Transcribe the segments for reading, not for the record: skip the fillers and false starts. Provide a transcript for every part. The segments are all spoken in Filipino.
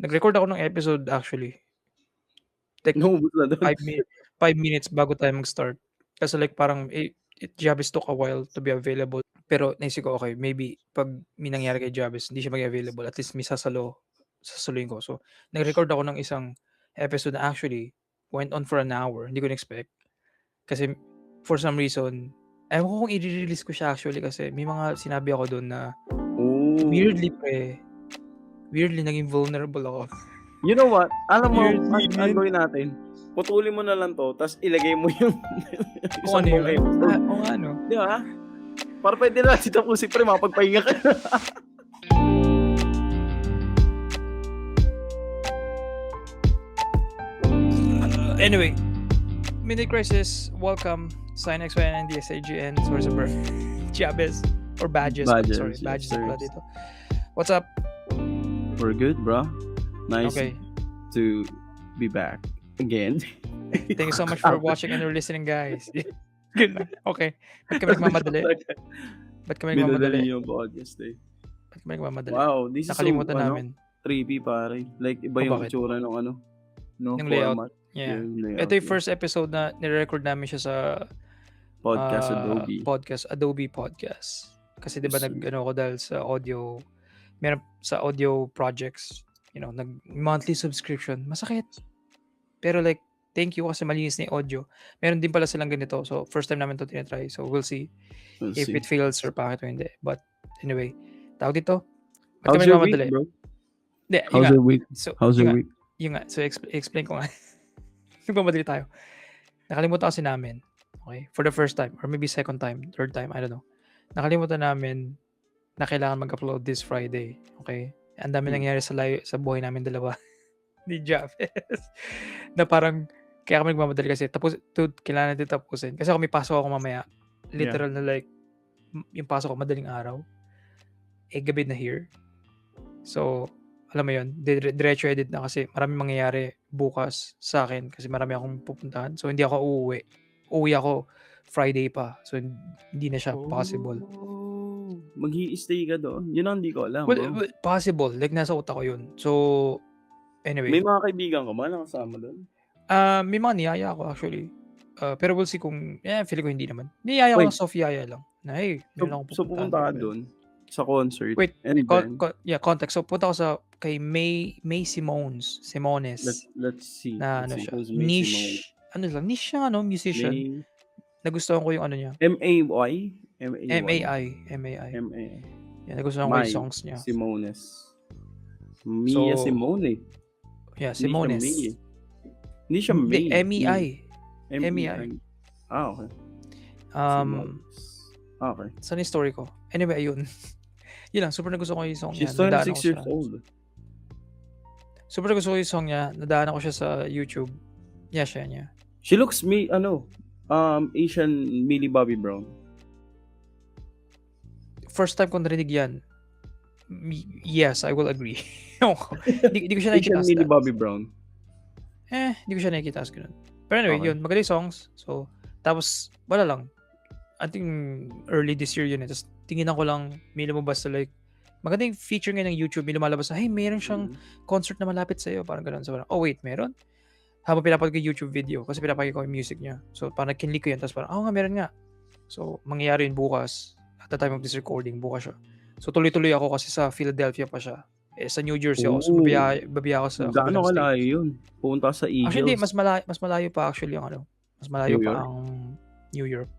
Nag-record ako ng episode actually. Like Naubos na dun. 5 minutes bago tayo mag-start. Kasi like parang, Jabez took a while to be available. Pero naisip ko, okey maybe 'pag may nangyari kay Jabez hindi siya maging available, at least may sasaluhin ko. So, nag-record ako ng isang episode na actually went on for an hour, hindi ko in-expect. Kasi for some reason, ewan ko kung ire-release ko siya actually kasi may mga sinabi ako dun na Oh. weirdly naging vulnerable ako. You know what? Alam mo, Weirdly, ang man. gawin natin, putulin mo na lang 'to ta's ilagay mo yung Kung isang ano buong yun. episode. Oo nga 'no. 'Di ba? Para pwede na natin tapusin pre, makapagpahinga ka na. Anyway, Midnight Crisis, welcome. Sign XYN, DSAGN, source of birth, Jabez, or Badges. Badges, Sorry, yes, Badges sir. pala dito. What's up? We're good, bro. Nice Okay. to be back again. Thank you so much for watching and listening, guys. Good lang. Okay. Ba't kami nagmamadali? Minadali yung podcast eh. Ba't kami nagmamadali? Wow, this is so Nakalimutan namin. trippy pare. Like iba yung bakit? itsura ng no Yung layout. format. Yeah. Yung layout, Ito yung first episode na nire-record namin siya sa podcast Adobe. Adobe Podcast. Kasi 'di ba Yes, nag-ano ako dahil sa audio, meron sa audio projects, nag-monthly subscription. Masakit. Pero like, thank you kasi malinis na yung audio. Meron din pala silang ganito. So, first time namin 'to tinatry. So, we'll see if it fails or bakit o hindi. But anyway, tawag dito. Ba't How's kami your week, nagmamadali? bro? Hindi, How's your week? So, How's your week? yun nga. So, explain ko nga. Nagmamadali tayo. Nakalimutan kasi namin. Okay? For the first time, or maybe second time, third time, I don't know. Nakalimutan namin na kailangan mag-upload this Friday. Okay? Ang dami nangyari sa buhay namin dalawa ni Jabez. Na parang, kaya kami nagmamadali kasi, kailangan natin tapusin. Kasi ako may pasok ako mamaya. Literal na like, yung pasok ko madaling araw. Gabi na here. So, alam mo yun, diretso edit na kasi maraming mangyayari bukas sa akin kasi marami akong pupuntahan. So, hindi ako uuwi. Uuwi ako Friday pa. So, hindi na siya possible. Mag-i-stay ka doon? Yun ang hindi ko alam, Well, bro. possible. Like, nasa utak ko yun. So, anyway. May mga kaibigan ka ba na kasama doon? May mga niyaya ako actually. Pero we'll see kung, feeling ko hindi naman. Niyaya ko ng soft yaya lang. Na, hey, meron akong So, pupunta ka doon sa concert? Wait, and then, context. So, punta ako kay May Simones. Let's see. Na ano siya. Niche. Ano lang, niche siya, musician. Nagustuhan ko yung ano niya. M-A-Y? M-A-I. Yeah, nagustuhan ko yung songs niya. Simones. Mia Simone. Yeah, Simones. Hindi siya May. M-E-I. Okay. Okay. Saan yung story ko? Anyway, ayun. Yun lang, super nagustuhan ko yung song niya. She's 26 years old. Super nagustuhan ko yung song niya. Nadaanan ko siya sa YouTube. Yeah, siya niya. She looks Asian Millie Bobby Brown. First time ko narinig yan. Yes, I will agree. Hindi ko siya nakikita. Asian Millie Bobby Brown. Hindi ko siya nakikita as ganun. Pero anyway, yun. Magaling songs. So, tapos, wala lang. I think early this year yun. Tapos, tinginan ko lang, may lumabas sa like, magandang feature ngayon ng YouTube, may lumalabas na, hey, meron siyang concert na malapit sa'yo. Parang ganun. So, parang, oh wait, meron? Habang pinapag ko yung YouTube video, kasi pinapag ko yung music niya. So, parang kinlik ko yun. Tapos parang, nga, meron nga. So, mangyayari yun bukas. At the time of this recording, bukas siya. So, tuloy-tuloy ako kasi sa Philadelphia pa siya. Sa New Jersey ako. So, babiya ako sa Gaano kalayo yun? Pupunta sa Eagles? Actually, mas malayo pa actually yung mas malayo pa ang New York.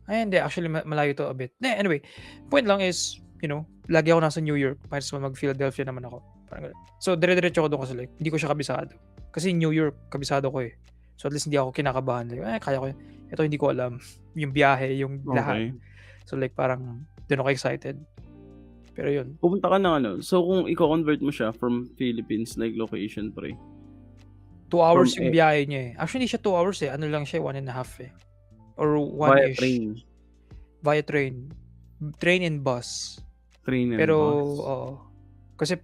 Ay, hindi. Actually, malayo to a bit. Anyway, point lang is, lagi ako nasa New York. Might as well mag-Philadelphia naman ako. Parang ganun. So, dire-diretso ako doon kasi like, hindi ko siya kabisado. Kasi New York, kabisado ko eh. So, at least hindi ako kinakabahan. Like, kaya ko yun. Ito hindi ko alam. Yung biyahe, yung lahat. So, like, parang, doon ako excited. Pero yun. Pupunta ka ng So, kung i-convert mo siya from Philippines, like location, pre? 2 hours yung biyahe niya eh. Actually, hindi siya 2 hours eh. Ano lang siya, 1.5 eh. Or 1-ish. Via train. Train and bus. Pero, kasi,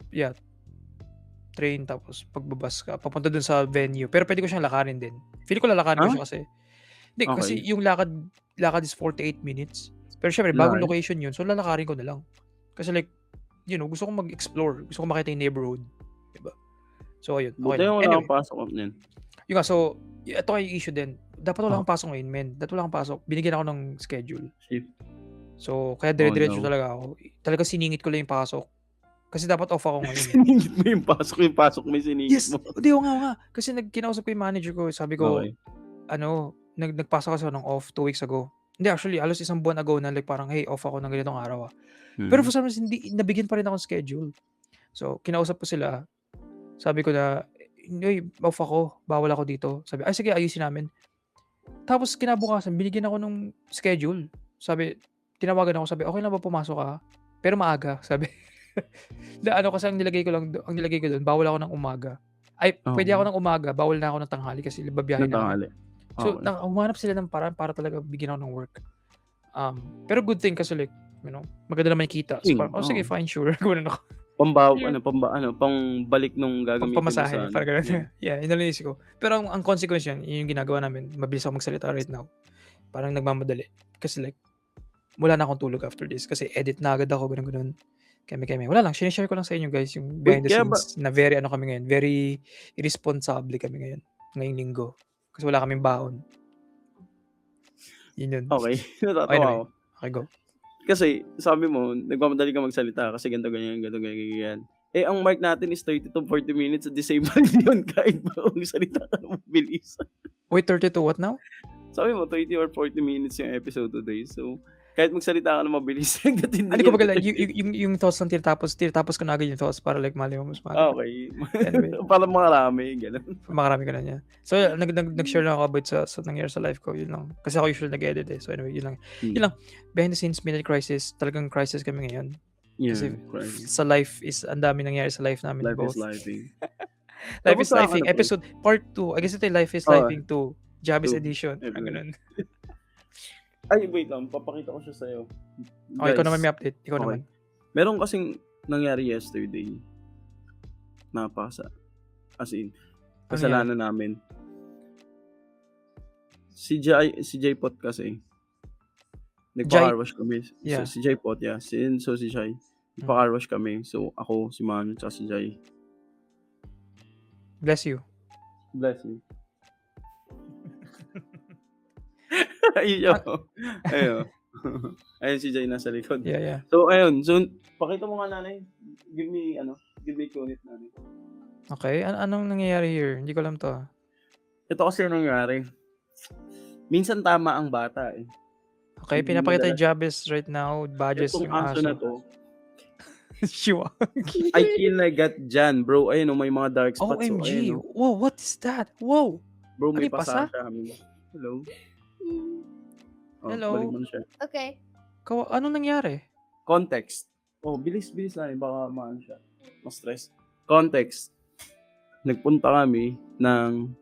train tapos pagbabas ka, papunta dun sa venue. Pero pwede ko siyang lakarin din. Feeling ko lalakarin ko siya kasi. Hindi, kasi yung lakad is 48 minutes. Pero syempre, bagong location yun. So, lalakarin ko na lang. Kasi like, gusto ko mag-explore. Gusto ko makita yung neighborhood. So ayun, Buti okey lang. nga wala Anyway, kang pasok niyan. yun nga, so ito nga yung issue din. Dapat wala Oh, akong pasok ngayon, men. Dapat wala akong pasok. Binigyan ako ng schedule. shift. So, kaya Oh, dire-diretso no. talaga ako. Talagang siningit ko lang yung pasok. Kasi dapat off ako ngayon, eh. Siningit mo yung pasok mo yung siningit Yes! mo. Hindi, oo nga. Kasi kinausap ko yung manager ko. Sabi ko, Okay. ano, nagpasa kasi ako ng off 2 weeks ago. Hindi, actually, halos isang buwan ago na like parang, hey, off ako ng ganitong araw. Pero for some reason, hindi, nabigyan pa rin akong schedule. So, kinausap ko sila. Sabi ko na, hindi, off ako. Bawal ako dito. Sabi, ay, sige, ayusin namin. Tapos, kinabukasan, binigyan ako ng schedule. Sabi, tinawagan ako, sabi, okay lang ba pumasok ka? Pero maaga, sabi. Na ano kasi ang nilagay ko doon, bawal ako ng umaga. Ay, pwede ako Okay. ng umaga, bawal na ako ng tanghali kasi babiyahe Ng na kami. tanghali. So, Okay. humanap sila ng paraan para talaga bigyan ako ng work. Pero good thing kasi like, maganda naman yung kita. So, parang, sige, fine, sure. Gawin ako. Pangbalik nung gagamitin mo sa Pamasahe, parang Yeah. gano'n. Yeah, yun ang iniisip ko. Pero ang consequence yun yung ginagawa namin, mabilis ako magsalita right now. Parang nagmamadali. Kasi like, wala na akong tulog after this kasi edit na agad ako, gano'n. Keme. Wala lang, shine-share ko lang sa inyo guys yung Wait, behind the kaya ba scenes na very kami ngayon, very irresponsible kami ngayon, ngayong linggo. Kasi wala kaming baon. Yun. okay, natatawa Anyway, ako. okay, go. Kasi sabi mo, nagmamadali ka magsalita kasi ganito, ganyan. Eh, ang mark natin is 30 to 40 minutes at the same time yun kahit ba magsalita ka ng mabilis. Wait, 32 what now? Sabi mo, 30 or 40 minutes yung episode today. So, kahit magsalita ka ng mabilis, hangga't hindi Ano ko yan ba, 30 yung thoughts ng tinatapos ko na agad yung thoughts para like mali mo mas maaga. Okay. Anyway, Para makarami, gano'n. makarami ka na niya. So, nag-share lang ako about sa nangyari sa life ko, yun lang. Kasi ako usually nag-edit eh. So anyway, yun lang. Yun lang. Behind the scenes, midlife crisis. Talagang crisis kami ngayon. Yeah, Kasi crisis. sa life is, ang dami nangyari sa life namin Life both. is lifing. Life Tapos is sa lifing. ano, pre? Episode part 2. I guess ito yung Life is Oo. lifing 2. Jabis 2. edition. Episode. Ganun. Ay, wait lang. Papakita ko siya sa'yo. Okay, ikaw naman may update. Ikaw Okay. naman. Meron kasing nangyari yesterday. Napasa. As in, kasalanan namin. Si Jay Pot kasi. Nagpa-car wash kami. Yeah. Si Jay Pot, yeah. Si Jay. Nagpa-car wash kami. So, ako, si Manu, tsaka si Jay. Bless you. Bless you. Ayun. Ayun si Jay nasa likod. Yeah. So, ayun. So, pakita mo nga, nanay. Give me unit, nanay. Okay, anong nangyayari here? Hindi ko alam to. Ito kasi yung nangyari. Minsan tama ang bata eh. Okay, Hindi pinapakita madalas. yung Jabis right now. Badges Itong yung aso aso. na to, Shiwa. I feel like that dyan, bro. Ayun, may mga dark spots. OMG. So, ayun, Wow, what is that? Wow. bro, may Ano yung pasa? pasa siya. Hello? Oh, Hello? balik mo na siya. Okay. Anong nangyari? Context. Oh, bilis lang. Baka maano siya. Ma-stress. Context. Nagpunta kami ng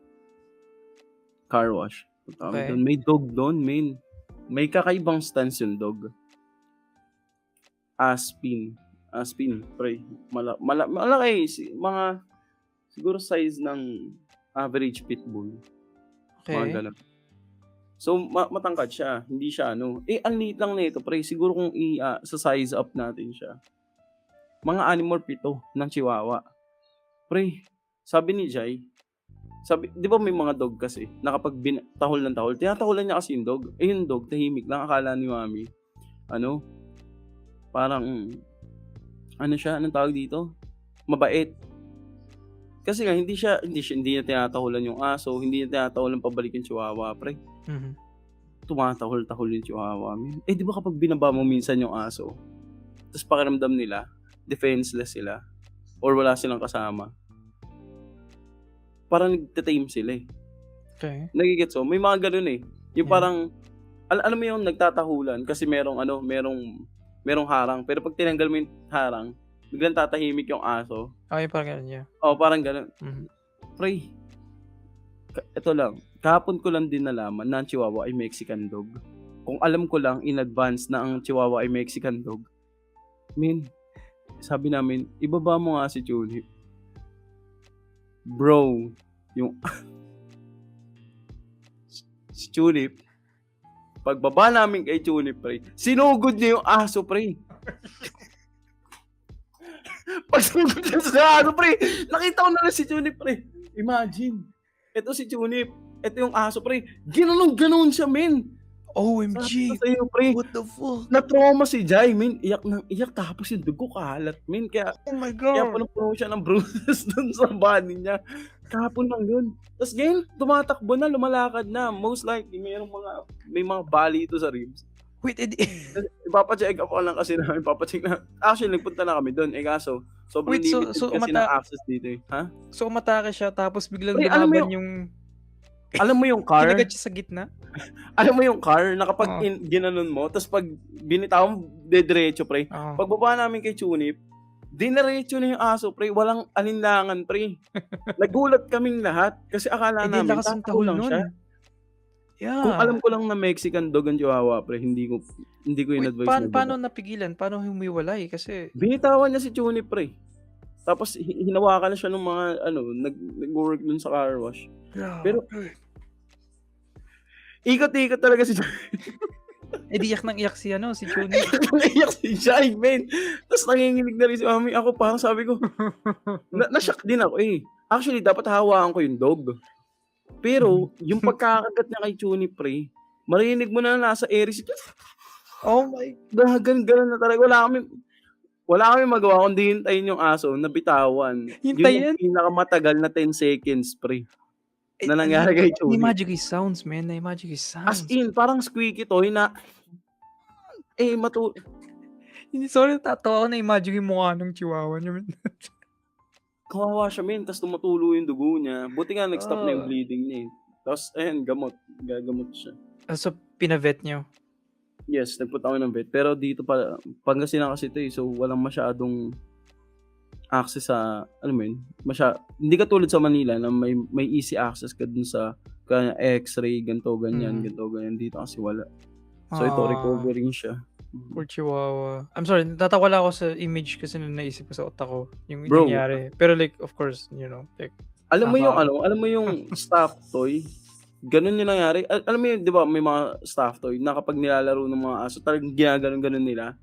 car wash. Punta kami Okay. doon. May dog doon, man. May kakaibang stance yung dog. Aspin, pre. Malaki. Mga, siguro size ng average pitbull. Mga Okay. ganun. So, matangkad siya. Hindi siya, ang liit lang nito, pre. Siguro kung sa size up natin siya. Mga 6 or 7 ng Chihuahua. Pre, sabi ni Jai, di ba may mga dog kasi, na kapag tahol ng tahol, tinataholan niya kasi yung dog. Eh, yung dog, tahimik lang. Akala ni Mami, parang, anong tawag dito? Mabait. Kasi nga, hindi niya tinataholan yung aso, hindi niya tinataholan pabalik yung Chihuahua, pre. Mhm. Tumatahol-tahol yung Chihuahua. Eh, di ba kapag binaba mo minsan yung aso, tapos pakiramdam nila, defenseless sila, or wala silang kasama, parang nagtitame sila eh. Okay. Nagigets mo? May mga ganun eh. Yung Yeah. parang, alam mo yung nagtatahulan kasi merong harang. Pero pag tinanggal mo yung harang, biglang tatahimik yung aso. Okay, parang ganun, yeah. Oh, parang ganun. Mhm. Pre, ito lang. Kahapon ko lang din nalaman na ang Chihuahua ay Mexican dog. Kung alam ko lang in advance na ang Chihuahua ay Mexican dog, sabi namin, ibaba mo nga si Tulip. Bro, yung si Tulip, pagbaba namin kay Tulip, pre, sinugod niya yung aso, pre. Pagsugod niya sa ano, pre, nakita ko na lang si Chunip, pre. Imagine, eto si Chunip, eto yung aso, pre. Ginanon-ganon siya, men. Sabi ko OMG! sa'yo, pre, What the fuck? na-trauma si Jai, men. Iyak ng iyak tapos yung dugo kalat, men. Kaya Oh my kaya God! punong-puno siya ng bruises dun sa body niya. Kahapon lang yun. Tapos ngayon, tumatakbo na, lumalakad na. Most likely, may mga bali ito sa ribs. Wait, Ipapa-check up ko lang kasi namin, papacheck na. Actually, nagpunta na kami doon. Eh kaso, sobrang wait, limited so kasi ng access dito eh. Ha? so umatake siya tapos biglang Pre, alam mo lumaban yung, yung alam mo yung car? kinagat siya sa gitna? Alam mo yung car na kapag Oo. ginanon mo, tapos pag binitaw mo, dediretso, pre. Oo. Pagbaba namin kay Chunip, diniretso na yung aso, pre. Walang alinlangan, pre. Nagulat kaming lahat kasi akala Eh, di namin, lakas ng tataho tahol lang nun. siya. Yeah. Kung alam ko lang na Mexican dog ang Chihuahua, pre, hindi ko Wait, in-advise na paano baba. napigilan? Paano humiwalay? Kasi, Binitawan niya si Chunip, pre. Tapos hinawakan na siya ng mga nag-work dun sa car wash. Pero ikot-ikot talaga si eh di iyak ng iyak si Chuni. Naiyak si Jai, man. Tapos nanginginig na rin si mami. Ako parang sabi ko, na-shock din ako eh. Actually, dapat hawakan ko yung dog. Pero, yung pagkakagat niya kay Chuni, pre, marinig mo na nasa area si Oh my. Ganun na talaga. Wala kami magawa kundi hintayin yung aso na bitawan. Hintayin? Yun yung pinakamatagal na 10 seconds, pre. Eh, Na nangyari kay Chuni. Na-imagine his sounds, man. Na-imagine his As sounds. in, parang squeaky toy na Hindi, sorry, tatawa ako na-imagine yung mukha ng chihuahua niya. kawawa siya, men. Tapos tumutulo yung dugo niya. Buti nga nag-stop na yung Oh. bleeding niya eh. Tapos, ayan, gagamot siya. So, pinavet niyo? Yes, nagpunta kami ng vet. Pero dito pa, Pangasinan kasi ito eh. So, walang masyadong access sa, alam mo yun, hindi katulad sa Manila na may easy access ka dun sa x-ray, ganito, ganyan. Dito kasi wala. So, ito, recovering siya. Poor chihuahua. I'm sorry, natatawa lang ako sa image kasi nung naisip ko sa utak ko yung Bro. nangyari. Pero like, of course, like, Alam mo yung stuffed toy? Ganun yung nangyari. Alam mo yun, di ba, may mga stuffed toy na kapag nilalaro ng mga aso, talagang ginaganon nila.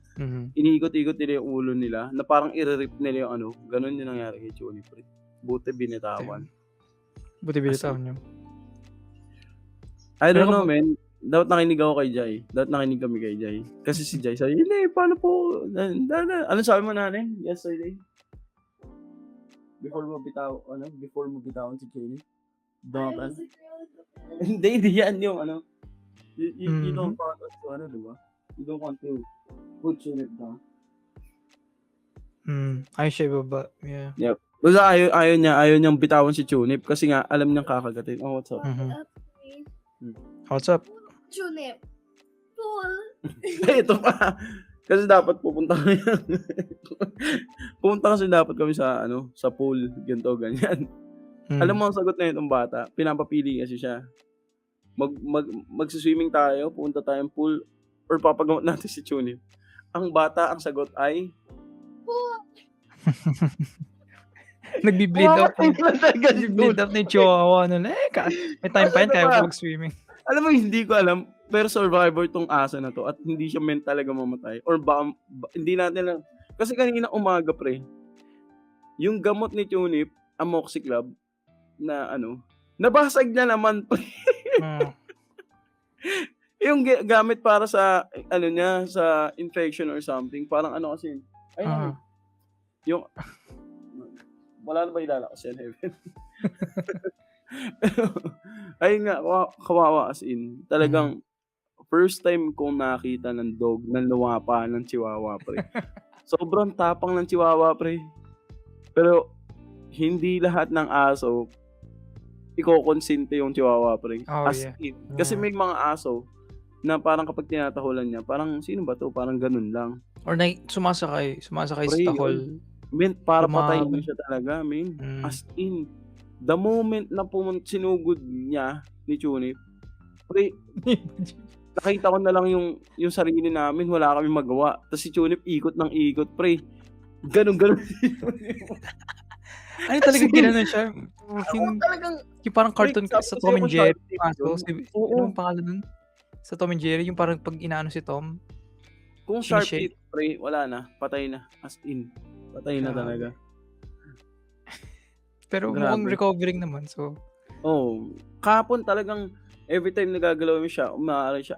Iniikot-ikot nila yung ulo nila na parang i-rip nila yung ganun yung nangyari kay Chuni, pre. Buti binitawan. Buti binitawan niyo. I don't know, man. Dapat nakinig ako kay Jai. Dapat nakinig kami kay Jai. Kasi si Jai sabi, hindi, paano po? Ano sabi mo nanay? Yesterday? Before mo bitawan si Chuni? Don't, hindi yan yung you don't want us to, diba? You don't want to put Chunip down. Ayos siya ibaba. Yeah. Yep. Basta ayaw niyang bitawan si Chunip kasi nga alam niyang kakagatin. Oh, what's up? What's up? Chunip. Cool. Ito pa. Kasi dapat pupunta kasi dapat kami sa sa pool, ganito, ganyan. Alam mo ang sagot na itong bata, pinapapili kasi siya. Magsiswimming tayo, pupunta tayong pool, or papagamot natin si Chunip. Ang bata, ang sagot ay Nagbi-bleed out. Nagbi-bleed out na yung chihuahua. May time pa yan, kaya ko mag-swimming. Alam mo, hindi ko alam, pero survivor tong asa na to at hindi siya meant talaga mamatay. Or hindi natin lang. Kasi kanina umaga, pre, yung gamot ni Chunip, Amoxicillin, na nabasag na naman, pre. Yung gamit para sa, niya, sa infection or something, parang kasi, yung, wala na ba ilala ko sa heaven? Pero, ayun nga, kawawa as in. Talagang, first time kong nakita ng dog na lumapa ng chihuahua, pre. Sobrang tapang ng chihuahua, pre. Pero, hindi lahat ng aso, iko-consente yung chihuahua, pre. As in. Kasi may mga aso, na parang kapag tinatahulan niya, parang, sino ba to? Parang ganun lang. Or sumasakay sa tahol. Para patayin mo siya talaga, man. As in, the moment na sinugod niya ni Chunip, pre, nakita ko na lang yung sarili namin, wala kami magawa. Tapos si Chunip ikot ng ikot, pre. Ganun. Ano talaga ginanon siya? Yung parang cartoon pre, sa Tom and Jerry. Oo. Anong pangalan nun? Sa Tom and Jerry, yung parang pag inaano si Tom. Kung sharp hit, pre, wala na. Patay na. As in. Patay na Grabe. talaga. Pero mukhang Grabe. recovering naman. So, Oh, kahapon talagang every time nagagalaw mo siya, umaari siya.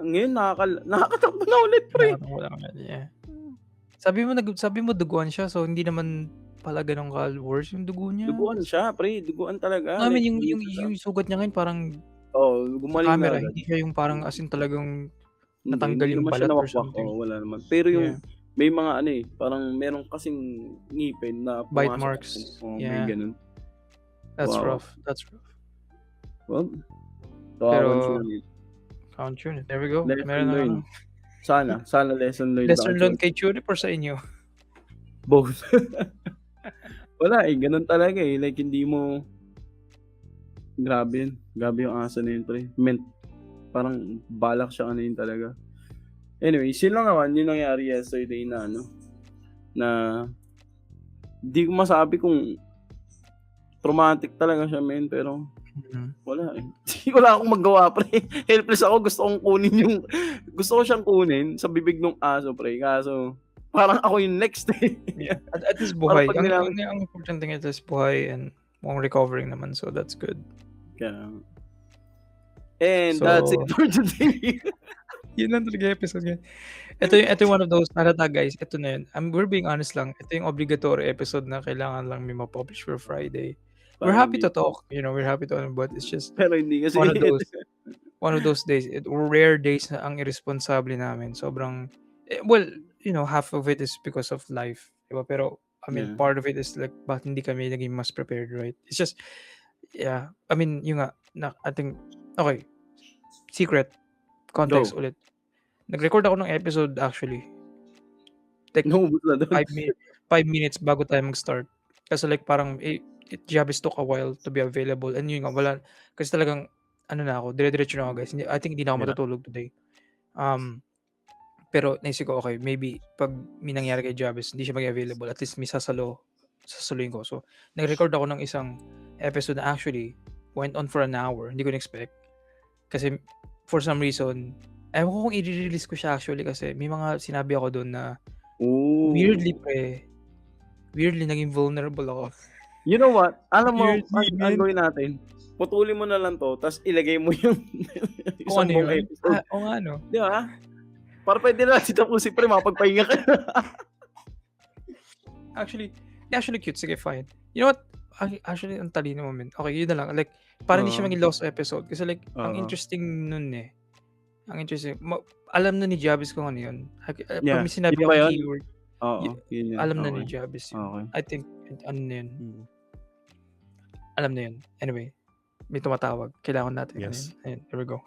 Ngayon nakakatakbo na ulit, pre. nakakatawa lang ulit. Yeah. Sabi mo duguan siya. So, hindi naman pala ganun ka-worse yung dugo niya. Duguan siya, pre. Duguan talaga. I mean, Like, yung dito sa... yung sugat niya ngayon parang sa gumaling na camera, agad. hindi siya yung parang as in talagang Hindi natanggal yung naman siya balat or nawakwak. something. Wala naman. Pero yung Yeah. may mga ano eh, parang meron kasing ngipin na Bite pumasok. marks. May Yeah. ganun. That's Wow. rough. That's rough. Well, Pero, count yun. There we go. lesson Meron na learned. ano. Sana lesson learned. Lesson learned kay Churip or sa inyo? Both. Wala eh, ganun talaga eh. Like, hindi mo... Grabe yun. Grabe yung asa na yun, pre. Parang balak siya ano yun talaga. Anyway, yun lang naman, yun nangyari yesterday na ano, na di ko masabi kung traumatic talaga siya, men, pero wala eh. Wala akong magawa, pre. Helpless ako, gusto ko siyang kunin sa bibig ng aso, pre. Kaso, parang ako yung next eh. At least buhay. Parang pag Ang important thing is buhay and mukhang recovering naman. So, that's good. Kaya, and So, that's it for today. Yun lang talaga yung episode ngayon. Ito yung one of those, halata guys, ito na yun. We're being honest lang. Ito yung obligatory episode na kailangan lang may ma-publish for Friday. We're happy to talk, we're happy to but it's just Pero hindi kasi one of those days, rare days na ang irresponsible namin. Sobrang, well, half of it is because of life. Diba? Pero, I mean, Yeah. part of it is like, bakit hindi kami naging mas prepared, right? It's just, yeah. I mean, yung nga, I think, okay, secret, context ulit. Nag-record ako ng episode actually. Like, Naubos na doon. 5 minutes bago tayo mag-start. Kasi like parang Jabis took a while to be available. And yun nga, wala. Kasi talagang, dire-diretso na ako guys. I think hindi na ako Yeah. matutulog today. Pero naisip ko, okay, maybe pag may nangyari kay Jabis, hindi siya mag-available. At least may sasaluhin ko. So, nag-record ako ng isang episode na actually went on for an hour. Hindi ko na-expect. Kasi for some reason, ewan ko kung i-release ko siya actually kasi may mga sinabi ako doon na weirdly naging vulnerable ako. You know what? Alam mo, Weirdly, ang gawin natin, putulin mo na lang to, tapos ilagay mo yung Kung isang ano buong yun. episode. Oo nga, no? Di ba? Para pwede na natin tapusin, pre, mapagpahinga ka. Actually cute. Sige, fine. You know what? Actually, ang talino mo, man. Okay, yun na lang. Like, para hindi siya maging lost episode. Kasi like, ang interesting nun eh. Ang interesting. Alam na ni Jabis kung ano yun. Pag may sinabi Yun ba ako yun? keyword, Oo, yun yun. alam na Okay. ni Jabis yun. Okay. I think, ano na yun. Alam na yun. Anyway, may tumatawag. Kailangan natin. Yes. Ayun, here we go.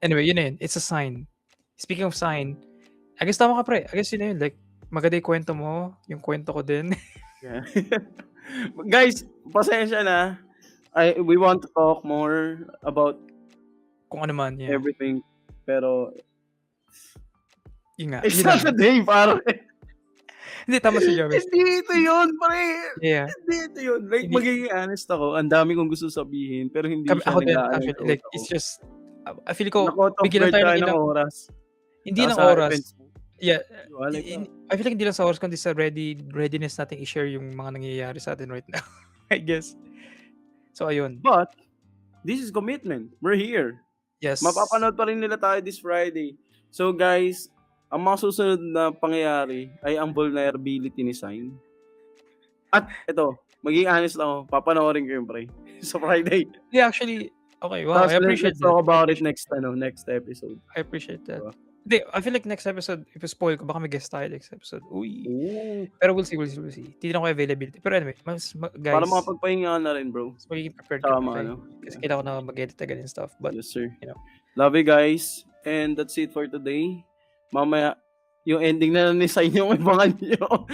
Anyway, yun na yun. It's a sign. Speaking of sign, I guess tama ka, pre. I guess yun na yun. Like, maganda yung kwento mo. Yung kwento ko din. Yeah. Guys, pasensya na. We want to talk more about Kung ano man. Yeah. everything. Pero, Yun nga. it's Yun not lang. a day, pare. Hindi, tama si Jabis. Hindi ito yun, pare. Yeah. Hindi ito yun. Like, Hindi. magiging honest ako. Ang dami kong gusto sabihin, pero hindi siya Ako din, nag-aayon actually. sa Like, utak it's ko. just, I feel ko, Nakot off bigyan lang tayo guard ng tayo ng ilang, oras. hindi lang Nasa oras. events. Yeah. Like, I feel like hindi lang sa oras, kundi sa readiness natin i-share yung mga nangyayari sa atin right now. I guess. So, ayun. but, this is commitment. We're here. Yes. Mapapanood pa rin nila tayo this Friday. So guys, ang mga susunod na pangyayari ay ang vulnerability ni Sign. At ito, maging honest lang ako, papanoorin ko yung pre sa Friday. Yeah, actually, okay. Wow, I appreciate Let's talk that. about it next episode. I appreciate that. Diba? Hindi, I feel like next episode, if spoil ko, baka may guest tayo next episode. Uy. Ooh. Pero we'll see. Titignan ko availability. Pero anyway, guys, Para makapagpahinga na rin, bro. mas magiging prepared Tama, kami. ano? Kasi kailangan ko na mag-edit agad and stuff. But, Yes, sir. you know. Love you guys. And that's it for today. Mamaya, yung ending na ni Sign yung ibangan nyo.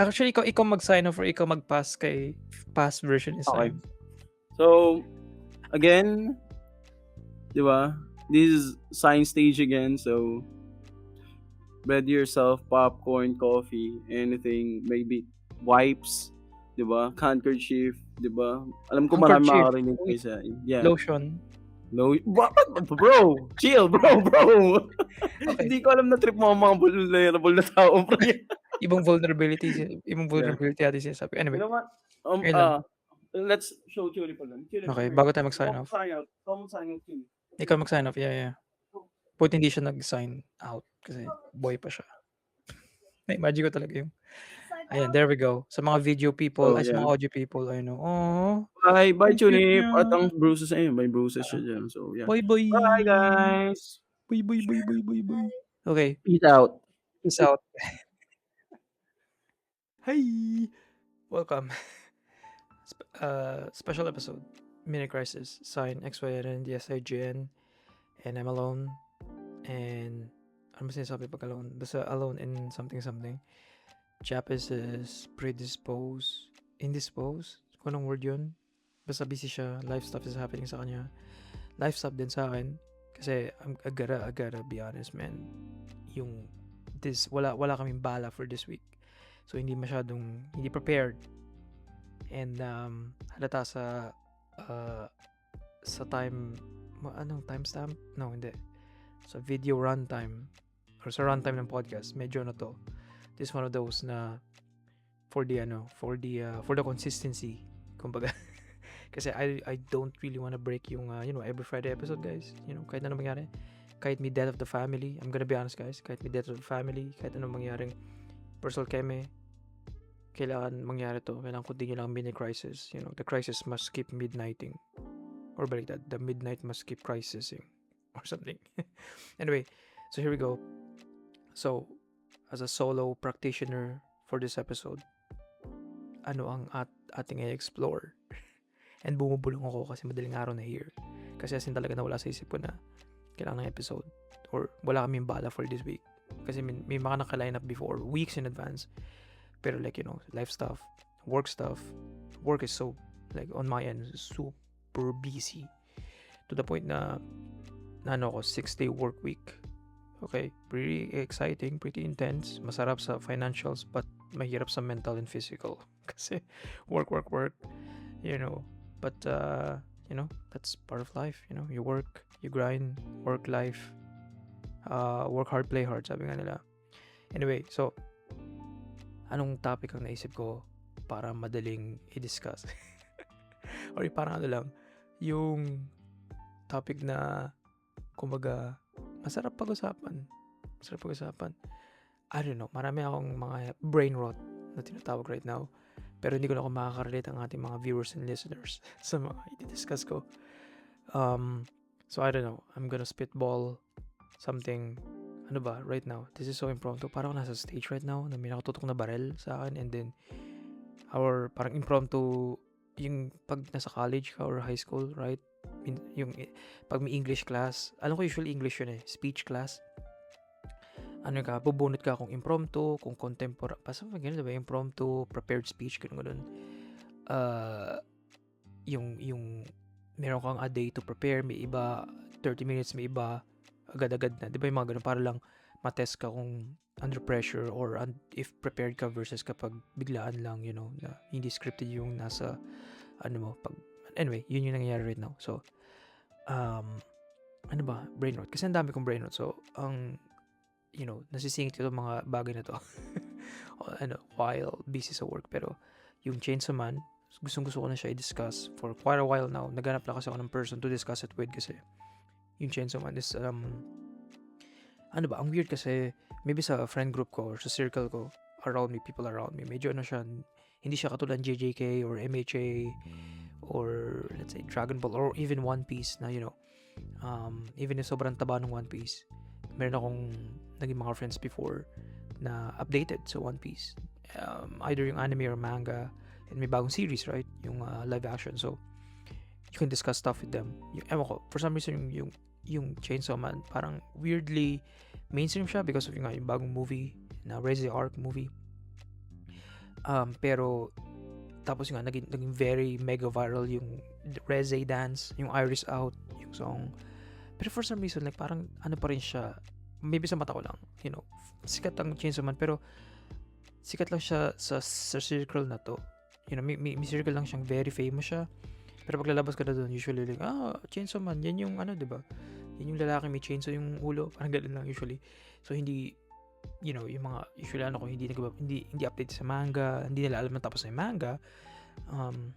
Actually, ikaw mag-sign off or ikaw mag-pass kay past version is Okay. sign. So, again, di ba? This is Sign stage again, so ready yourself, popcorn, coffee, anything, maybe wipes, di ba? Handkerchief, di ba? Alam ko marami Handkerchief. makakarinig kayo sa, yeah. Lotion. No, bro, chill bro. Okay. Hindi ko alam na trip mo ang mga vulnerable na tao, pre. Ibang vulnerability Yeah. natin sinasabi. You Anyway, know what? ayun lang. Let's show Chili pa lang. Chili Okay, pa bago tayo mag-sign Come off. sign out. Come sign out, Chili. Ikaw mag-sign off. Yeah. Buti hindi siya nag-sign out kasi boy pa siya. Na-imagine ko talaga yung ayan, there we go. Sa mga video people, Oh, ay sa yeah. mga audio people, I know. Oh, Bye, ang cute Chunip. niya. At ang bruises ayun, may bruises siya dyan. So, yeah. Bye. Bye, guys. Bye. Okay, Peace out. peace out. Hi. Welcome. Special episode. Mini Crisis. Sign XYN and SIGN. And I'm alone. And ano ba sinasabi pag alone? Basta alone in something. Japes is predisposed. Indisposed? Kung anong word yun? Basta busy siya. Life stuff is happening sa kanya. Life stuff din sa akin. Kasi I gotta be honest, man. Wala kaming bala for this week. So hindi prepared. And halata sa time, anong timestamp? No, hindi. Sa video runtime or sa runtime ng podcast, medyo to. This is one of those na for the consistency, kumbaga. Kasi I don't really want to break yung every Friday episode, guys. Kahit ano mangyari. Kahit may death of the family, I'm gonna be honest, guys. Kahit may death of the family, kahit ano mangyaring personal keme, kailangan mangyari to. Kailangan continue lang mini crisis. The crisis must keep midnighting. Or balik that, the midnight must keep crisising. Or something. Anyway, so here we go. So, as a solo practitioner for this episode, ano ang ating i-explore? And bumubulong ako kasi madaling araw na here. Kasi asin talaga nawala sa isip ko na kailangan ng episode. Or wala kaming bala for this week. Kasi may mga naka-line up before, weeks in advance. Pero life stuff, work stuff. Work is so, on my end, super busy. To the point na 6-day work week. Okay, pretty exciting, pretty intense. Masarap sa financials, but mahirap sa mental and physical. Kasi work. But, that's part of life. You work, you grind, work life. Work hard, play hard, sabi nga nila. Anyway, so, anong topic ang naisip ko para madaling i-discuss? Or parang lang, yung topic na, kumbaga, masarap pag-usapan. I don't know, marami akong mga brain rot na tinatawag right now. Pero hindi ko na ako makaka-relate ang ating mga viewers and listeners sa mga i-discuss ko. So I don't know, I'm gonna spitball something, right now. This is so impromptu. Parang ako nasa stage right now na may nakatutok na barel sa akin, and then our parang impromptu yung pag nasa college ka or high school, right? Yung pag may English class, alam ko usually English yun speech class. Bubunot ka kung impromptu, kung contemporary, basta ganun, diba? Impromptu, prepared speech, ganun. Yung meron kang a day to prepare, may iba 30 minutes, may iba agad-agad na, diba? Yung mga ganun, para lang matest ka kung under pressure or if prepared ka versus kapag biglaan lang, na hindi scripted yung nasa anyway, yun yung nangyayari right now. So, brain rot. Kasi ang dami kong brain rot. So, nasisingit ko itong mga bagay na to while busy sa work. Pero, yung Chainsaw Man, gustong-gusto ko na siya i-discuss for quite a while now. Naghanap lang kasi ako ng person to discuss it with kasi yung Chainsaw Man is, ang weird kasi, maybe sa friend group ko or sa circle ko, people around me, medyo hindi siya katulad JJK or MHA or let's say Dragon Ball or even One Piece na even if sobrang taba ng One Piece, meron akong naging mga friends before na updated sa One Piece, either yung anime or manga, and may bagong series, right, yung live action, so you can discuss stuff with them. Ewan ko, for some reason yung Chainsaw Man parang weirdly mainstream siya because of yung bagong movie na Reze Arc movie, pero tapos nga naging very mega viral yung Reze dance, yung Iris Out, yung song. Pero for some reason parang pa rin siya, maybe sa mata ko lang, sikat ang Chainsaw Man, pero sikat lang siya sa circle na to. May circle lang siyang very famous siya, Pero paglalabas ka na doon, usually like, chainsaw man, yan yung ano, di ba? Yan yung lalaki may chainsaw yung ulo, parang ganun lang usually. So hindi, yung mga usually ano ko hindi update sa manga, hindi nila alam na tapos na yung manga.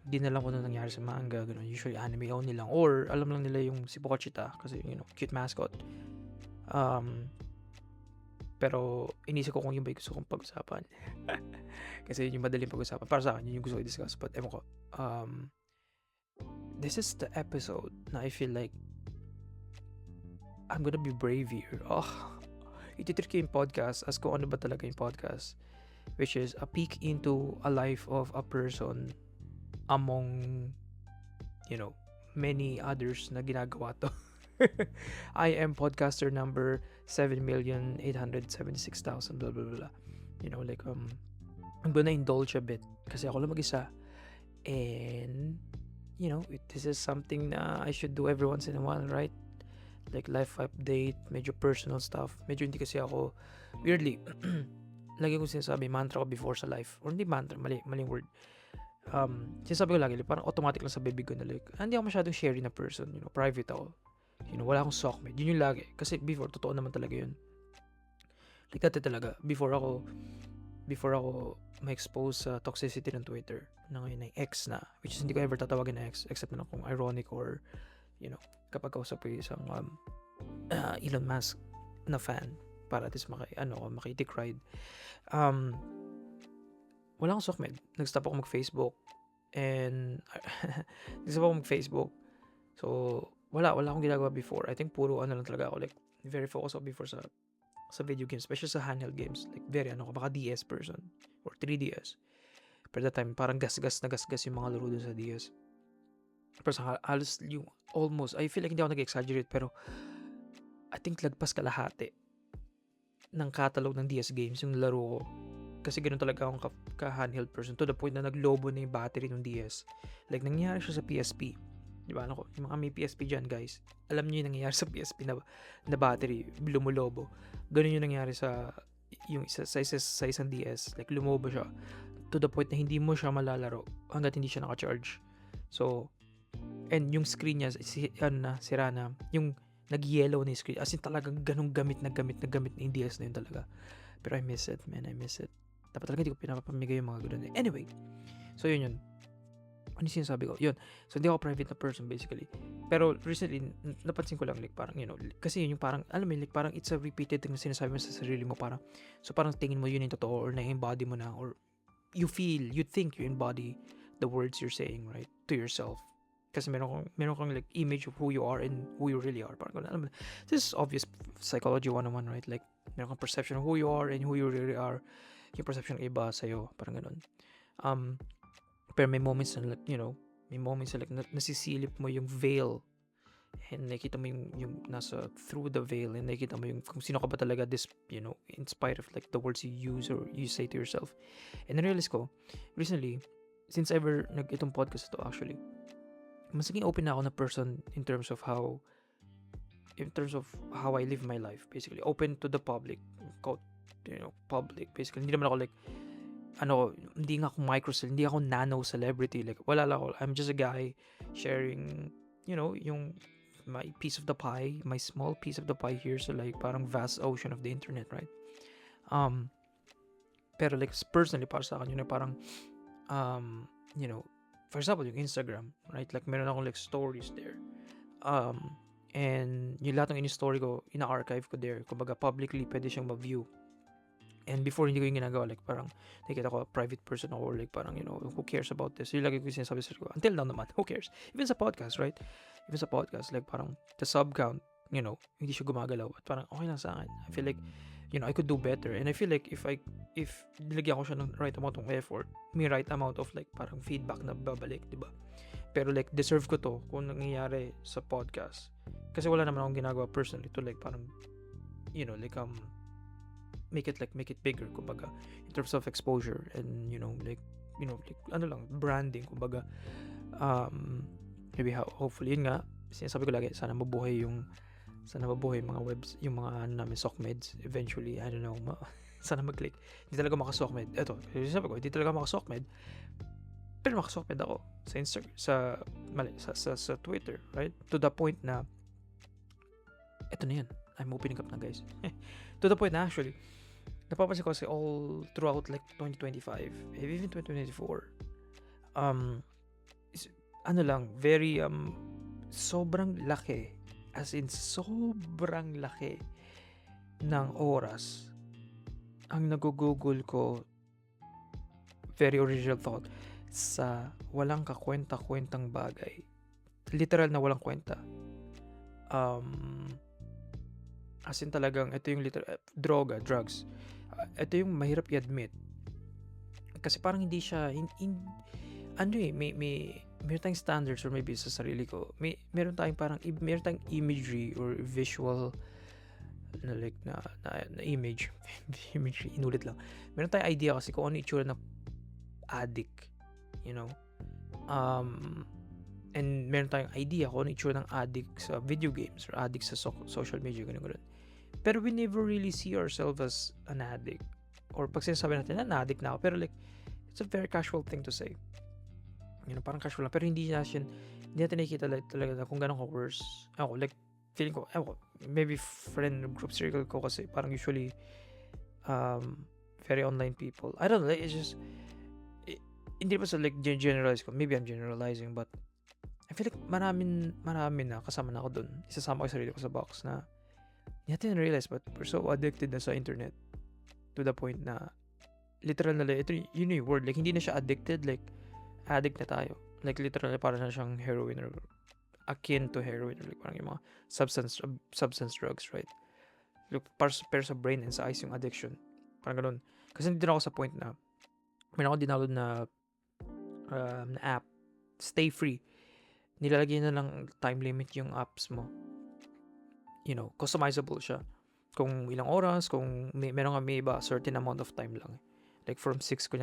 Hindi na lang kung ano nangyari sa manga, ganun. Usually anime only lang, or alam lang nila yung si Pochita kasi cute mascot. Pero inisip ko kung yung ba yung gusto kong pag-usapan. Kasi yun yung madaling pag-usapan. Para sa akin, yun yung gusto ko i-discuss. But ewan ko. This is the episode na I feel like I'm gonna be brave here. Ititir ko yung podcast as kung ano ba talaga yung podcast. Which is a peek into a life of a person among, many others na ginagawa to. I am podcaster number 7,876,000 blah blah blah. I'm gonna indulge a bit kasi ako lang mag-isa, and this is something na I should do every once in a while, right? Like life update, medyo personal stuff. Medyo hindi kasi ako weirdly lagi ko sinasabi mantra ko before sa life, or hindi mantra, maling word. Sinasabi ko lagi, parang automatic lang sa bibig ko na hindi ako masyadong sharing na person, private ako. Wala akong sockmate. Yun yung lagi. Kasi before, totoo naman talaga yun. Like dati talaga, before ako ma-expose sa toxicity ng Twitter, na ngayon ay X na, which is hindi ko ever tatawagin na X, except na kung ironic or, kapag kausap ko yung isang Elon Musk na fan, para at least maki-dick ride. Wala akong sockmate. Nag-stop ako mag-Facebook, and so wala akong ginagawa before. I think puro lang talaga ako, like very focused ako before sa video games, especially sa handheld games, like very baka DS person or 3DS. Pero that time parang gasgas yung mga laro dun sa DS. Pero sa halos yung almost, I feel like hindi ako nag-exaggerate, pero I think lagpas kalahati ng catalog ng DS games yung laro ko. Kasi ganoon talaga akong ka-handheld person, to the point na naglobo na yung battery ng DS. Like nangyari siya sa PSP. Diba, yung mga may PSP dyan, guys, alam niyo yung nangyayari sa PSP na battery, lumulobo. Ganun yung nangyari sa isang DS. Like, lumobo siya to the point na hindi mo siya malalaro hanggat hindi siya naka-charge. So, and yung screen niya, sira na. Yung nag-yellow na yung screen. As in, talagang ganung gamit na yung DS na yun talaga. Pero I miss it, man. I miss it. Dapat talaga hindi ko pinapamigay yung mga ganun. Anyway, so yun. Ano yung sinasabi ko? Yun. So, hindi ako private na person, basically. Pero, recently, napansin ko lang, like, parang, kasi yun yung parang, alam mo, like, parang it's a repeated thing na sinasabi mo sa sarili mo, parang, so, parang tingin mo yun yung totoo, or na-embody mo na, or you think you embody the words you're saying, right, to yourself. Kasi meron kang, like, image of who you are and who you really are. Parang, alam mo, this is obvious psychology 101, right? Like, meron kang perception of who you are and who you really are. Yung perception ng iba sa'yo, parang ganun. Pero may moments na like, nasisilip mo yung veil, and nakita mo yung nasa through the veil, and nakita mo yung kung sino ka ba talaga, this, in spite of like the words you use or you say to yourself. And na-realize ko recently, since ever itong podcast to, actually, mas naging open na ako na person in terms of how I live my life, basically open to the public, public, basically. Hindi naman ako like hindi nga ako hindi ako nano celebrity, like wala lang ako. I'm just a guy sharing, yung my piece of the pie, my small piece of the pie here, so like parang vast ocean of the internet, right? Pero like personally, para sa akin, parang for example, yung Instagram, right? Like meron akong like stories there, and yung lahat ng in-story ko, ina-archive ko there, kumbaga publicly pwede siyang ma-view. And before, hindi ko yung ginagawa, like parang nakikita ko private person ako, or like parang, who cares about this? Yung lagi ko yung sinasabi sa ko, until now naman, who cares? Even sa podcast, right? Even sa podcast, like parang the sub count, hindi siya gumagalaw, at parang okay lang sa akin. I feel like, I could do better, and I feel like if nilagyan ko siya ng right amount of effort, may right amount of like parang feedback na babalik, diba? Pero like deserve ko to kung nangyayari sa podcast, kasi wala naman akong ginagawa personally to like parang, like make it bigger, kumbaga, in terms of exposure, and like branding, kumbaga. Maybe hopefully, yun nga, sinasabi ko lagi, sana mabuhay mga webs, yung mga namin sockmeds eventually. I don't know, sana mag-click. Hindi talaga maka-sockmed. Eto, sinasabi ko, hindi talaga maka-sockmed, Pero makasokped ako sa Instagram, sa Twitter, right? To the point na, eto na yan. I'm opening up na, guys. To the point na actually, napapansin ko kasi all throughout like 2025, even 2024, ano lang, very, sobrang laki, as in sobrang laki ng oras ang nagugugol ko, very original thought, sa walang kakwenta-kwentang bagay. Literal na walang kwenta. As in talagang, ito yung drugs. Ito yung mahirap i-admit. Kasi parang hindi siya, meron tayong standards or maybe sa sarili ko. Meron tayong imagery or visual na image. Imagery, inulit lang. Meron tayong idea kasi kung ano yung itsura ng addict. You know? And meron tayong idea kung ano yung itsura ng addict sa video games or addict sa social media, ganun. Pero we never really see ourselves as an addict. Or pag sinasabi natin na addict na ako, pero like, it's a very casual thing to say. You know, parang casual lang. Pero hindi natin nakikita like, talaga na kung gano'n ka worse. Ako, like, feeling ko, maybe friend group circle ko kasi parang usually very online people. I don't know, like, it's just, hindi pa sa like generalize ko. Maybe I'm generalizing, but I feel like marami na kasama na ako dun. Isasama ko yung sarili ko sa box na hindi natin na-realize, but we're so addicted na sa internet to the point na literal na like, ito yun yung word, like hindi na siya addicted, like addict na tayo, like literal parang na siyang heroin or akin to heroin or like parang yung mga substance drugs, right? Like pero sa brain and sa eyes yung addiction, parang ganun. Kasi hindi din ako sa point na may ako dinaload na app, Stay Free, nilalagay na lang time limit yung apps mo. You know, customizable siya. Kung ilang oras, kung meron nga may iba, certain amount of time lang. Like from 6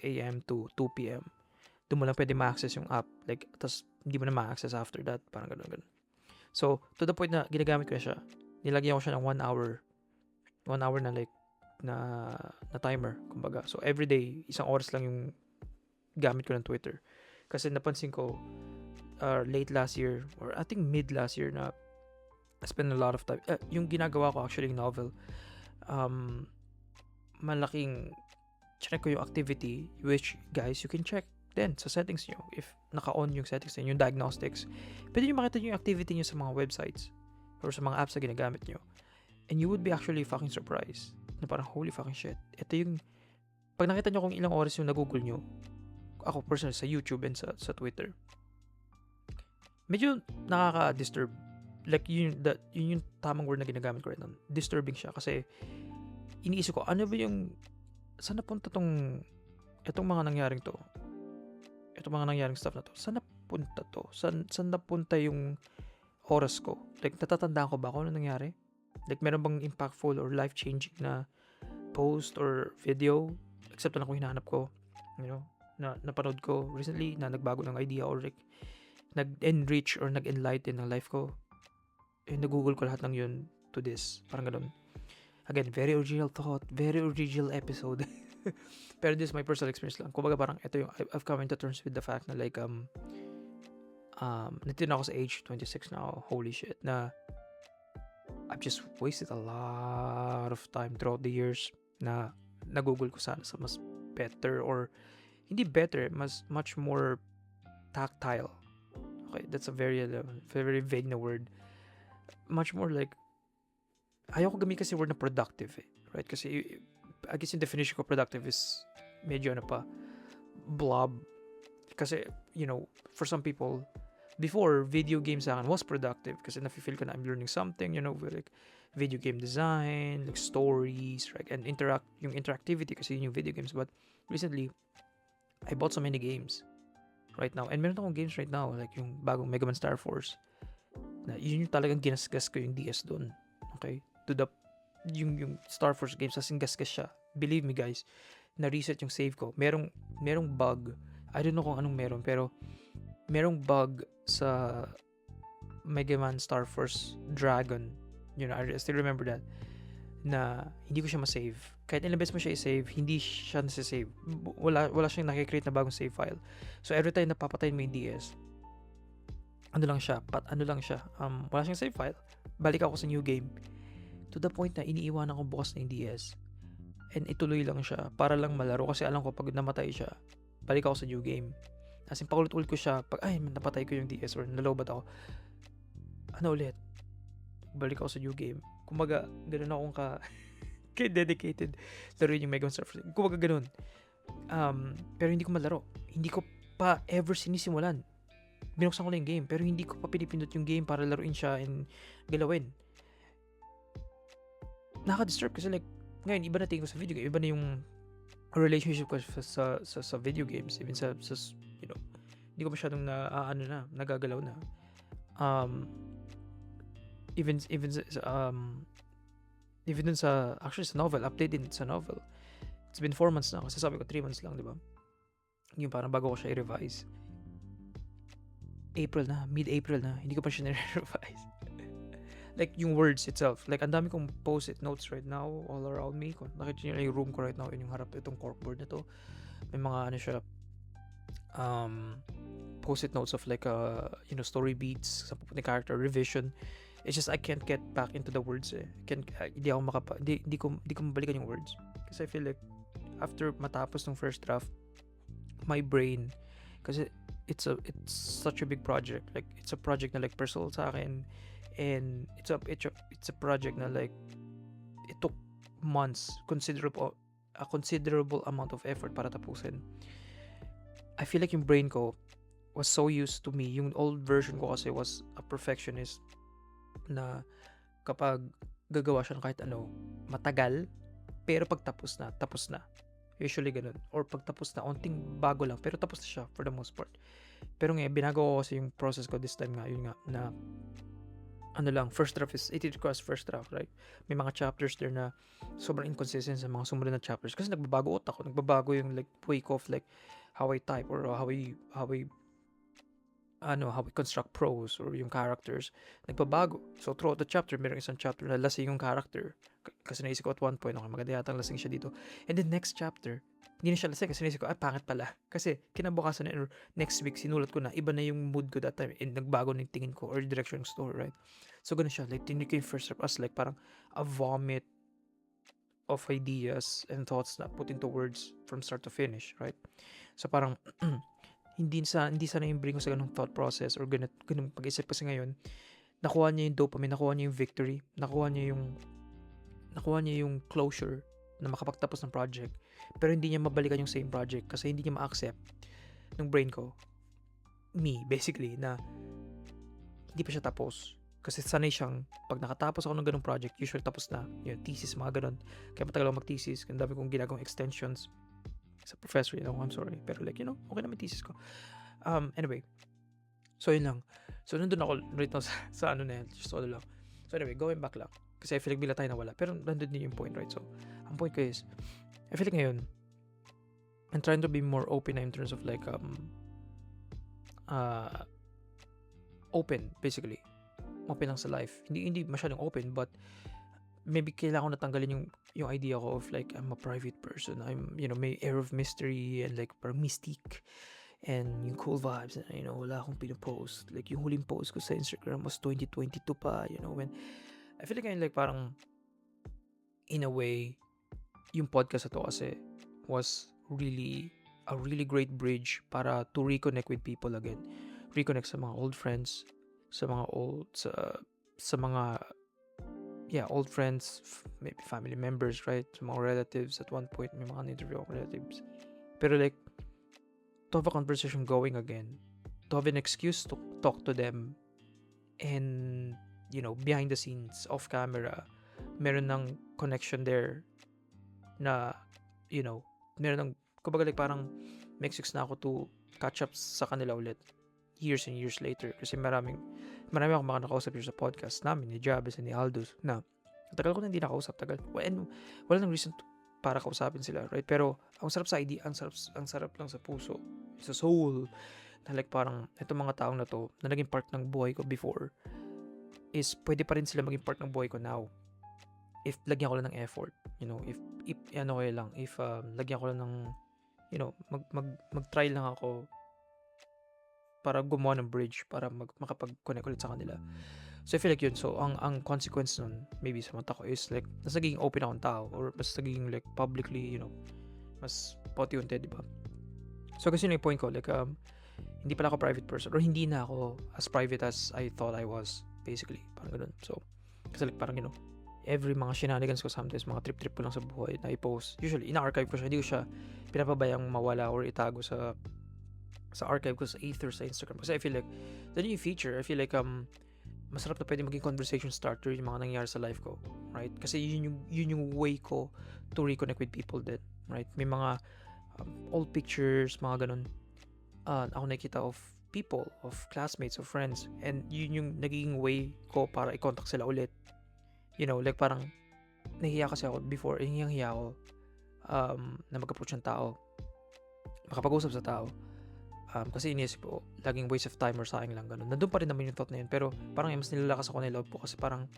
a.m. to 2 p.m. Doon mo lang pwede ma-access yung app. Like, tas hindi mo na ma-access after that. Parang ganun. So, to the point na ginagamit ko na siya. Nilagyan ko siya ng 1 hour. 1 hour na like, na timer, kumbaga. So, everyday, isang oras lang yung gamit ko ng Twitter. Kasi napansin ko, late last year, or I think mid last year na I spend a lot of time. Yung ginagawa ko actually novel, malaking check ko yung activity, which guys, you can check then sa settings nyo. If naka-on yung settings nyo, yung diagnostics, pwede nyo makita yung activity nyo sa mga websites or sa mga apps na ginagamit nyo. And you would be actually fucking surprised na parang holy fucking shit. Ito yung, pag nakita nyo kung ilang oras yung nagugol nyo, ako personally sa YouTube and sa Twitter, medyo nakaka-disturb. Like, yun yung tamang word na ginagamit ko right now. Disturbing siya kasi iniisip ko, ano ba yung, saan napunta itong mga nangyaring to? Itong mga nangyaring stuff na to. Saan napunta to? Saan napunta yung oras ko? Like, natatandaan ko ba kung ano nangyari? Like, meron bang impactful or life-changing na post or video? Except na lang kung hinahanap ko, you know, na napanood ko recently na nagbago ng idea or like, nag-enrich or nag-enlighten ng life ko. Nag-google ko lahat ng yun to this. Parang ganun. Again, very original thought, very original episode. Pero this is my personal experience lang. Kumbaga parang ito yung, I've come into terms with the fact na like, nandito na ako sa age 26 now. Holy shit. Na I've just wasted a lot of time throughout the years na nag-google ko sana sa mas better or hindi better, much more tactile. Okay, that's a very vague na word. Much more like, ayoko gamit kasi word na productive right? Kasi I guess yung definition ko productive is medyo blob. Kasi, you know, for some people, before, video games sa akin was productive kasi nafe-feel ko na I'm learning something, you know, like video game design, like stories, right? And yung interactivity kasi yun yung video games. But recently, I bought so many games right now. And meron akong games right now, like yung bagong Mega Man Star Force. Na yun yung talagang ginasgas ko yung DS doon. Okay? To the yung Star Force games kasing gasgas siya. Believe me guys, na-reset yung save ko. Merong bug. I don't know kung anong meron, pero merong bug sa Mega Man Star Force Dragon. You know, I still remember that. na hindi ko siya ma-save. Kahit ilang beses mo siya i-save, hindi siya nasa-save. Wala siyang nakikreate na bagong save file. So every time napapatayin mo yung DS, wala siyang save file. Balik ako sa new game. To the point na iniiwanan ko bukas na yung DS. And ituloy lang siya para lang malaro kasi alam ko pag namatay siya, balik ako sa new game. As in, paulit-ulit ko siya pag napatay ko yung DS or nalobat ako. Ulit? Balik ako sa new game. Kumbaga, ganun akong dedicated laruin yung Mega Man Surfer. Kumbaga ganun. Pero hindi ko malaro. Hindi ko pa ever sinisimulan. Binuksan ko lang yung game pero hindi ko pa pinipindot yung game para laruin siya and galawin. Nakaka-disturb kasi like ngayon iba na tingin ko sa video game, iba na yung relationship ko sa video games, even sa hindi ko masyadong nagagalaw na. Even dun sa actually sa novel, update din sa novel. It's been 4 months na kasi sabi ko 3 months lang, di ba? Yung parang bago ko siya i-revise. Mid-April na, hindi ko pa siya nire-revise. Like yung words itself, like ang dami kong post-it notes right now all around me. Kung nakita niyo yung room ko right now, yung harap itong corkboard na to, may mga post-it notes of like story beats sa pupunta character revision. It's just I can't get back into the words hindi ko mabalikan yung words kasi I feel like after matapos ng first draft, my brain, kasi it's such a big project, like it's a project na like personal sa akin, and it's a project na like it took months, a considerable amount of effort para tapusin. I feel like yung brain ko was so used to me. Yung old version ko kasi was a perfectionist na kapag gagawa siya ng kahit ano, matagal, pero pag tapos na. Usually ganun. Or pag tapos na, onting bago lang, pero tapos na siya for the most part. Pero ngayon, binago ko kasi yung process ko this time nga, yun nga, na first draft is, it requires first draft, right? May mga chapters there na sobrang inconsistent sa mga sumunod na chapters kasi nagbabago utak ko, nagbabago yung like way of like how I type or how I construct prose or yung characters, nagbabago. So throughout the chapter, mayroong isang chapter na lasing yung character kasi naisip ko at one point, okay, maganda yatang lasing siya dito. And then next chapter, hindi na siya lasing kasi naisip ko, pangit pala. Kasi kinabukasan na next week, sinulat ko na, iba na yung mood ko that time and nagbago na yung tingin ko or direction ng story, right? So ganun siya, like tinig ko yung first draft as like parang a vomit of ideas and thoughts na put into words from start to finish, right? So parang hindi sana yung bring ko sa ganung thought process or ganung pag-isip kasi ngayon, nakuha niya yung dopamine, nakuha niya yung victory, nakuha niya yung closure na makapagtapos ng project, pero hindi niya mabalikan yung same project kasi hindi niya ma-accept ng brain ko, basically, na hindi pa siya tapos. Kasi sanay siyang, pag nakatapos ako ng ganung project, usually tapos na, yun, thesis, mga ganun. Kaya matagal ako mag-thesis, ang dami kong ginagawang extensions sa professor, I'm sorry, pero like, okay naman thesis ko. Anyway, so yun lang. So nandun ako right now sa na yan, just all lang. So anyway, going back lang, kasi I feel like bila tayo nawala, pero nandun din yung point, right? So, ang point ko is, I feel like ngayon, I'm trying to be more open in terms of like, open, basically. Open lang sa life. Hindi masyadong open, but maybe kailangan ko natanggalin yung idea ko of like I'm a private person. I'm may air of mystery and like parang mystique and yung cool vibes and wala akong pinopost. Like yung huling post ko sa Instagram was 2022 pa, when I feel like parang in a way yung podcast na to kasi was really a really great bridge para to reconnect with people again. Reconnect sa mga old friends, sa mga old friends, maybe family members, right? Sa mga relatives. At one point, may mga interview akong relatives. Pero like, to have a conversation going again, to have an excuse to talk to them, and, behind the scenes, off camera, meron ng connection there na, meron ng, kumbaga like parang may excuse na ako to catch up sa kanila ulit years and years later kasi marami akong mga nakausap sa podcast namin ni Jabez and ni Aldous na tagal ko na hindi nakausap, and wala nang reason para kausapin sila, right? Pero ang sarap sa idea, ang sarap lang sa puso, sa soul, na like parang itong mga taong na to na naging part ng buhay ko before is pwede pa rin sila maging part ng buhay ko now. if lagyan ko lang ng effort, if ano ko lang, if lagyan ko lang ng, mag-try lang ako para gumawa ng bridge para makapag-connect ulit sa kanila. So I feel like yun. So ang consequence nun, maybe sa mata ko is like, mas nagiging open akong tao or mas nagiging like publicly, mas paunti-unti, di ba? So kasi yung point ko, like, hindi pala ako private person or hindi na ako as private as I thought I was, basically. Parang ganun. So, kasi like parang, every mga shenanigans ko sometimes, mga trip-trip ko lang sa buhay na i-post. Usually, ina-archive ko siya. Hindi ko siya pinapabayang mawala or itago sa archive ko sa Ether, sa Instagram. Kasi I feel like, the new feature, I feel like, masarap na pwede maging conversation starter yung mga nangyayari sa life ko, right? Kasi yun yung way ko to reconnect with people din, right? May mga old pictures, mga ganun. Ako nakikita of people, of classmates, of friends, and yun yung nagiging way ko para i-contact sila ulit. Like parang nahihiya kasi ako before, hiyang-hiya ako na mag-approach ng tao, makapag-usap sa tao. Kasi iniisip ko, laging waste of time or sayang lang ganun. Nandun pa rin naman yung thought na yun, pero parang mas nilalakas ako na loob ko kasi parang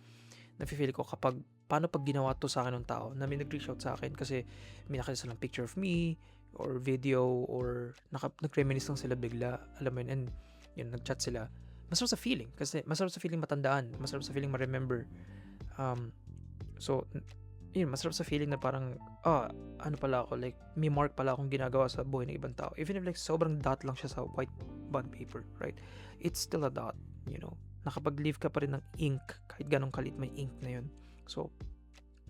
nafe-feel ko paano pag ginawa to sa akin ng tao na may nag-reach out sa akin kasi may nakita silang picture of me or video or nag-reminisce lang sila bigla, alam mo yun, and yun, nag-chat sila. Masarap sa feeling kasi masarap sa feeling matandaan, masarap sa feeling ma-remember. So yun, masarap sa feeling na parang ano pala ako, like may mark pala akong ginagawa sa buhay ng ibang tao, even if like sobrang dot lang siya sa white bond paper, right? It's still a dot, nakapag-leave ka pa rin ng ink kahit ganong kalit may ink na yun. So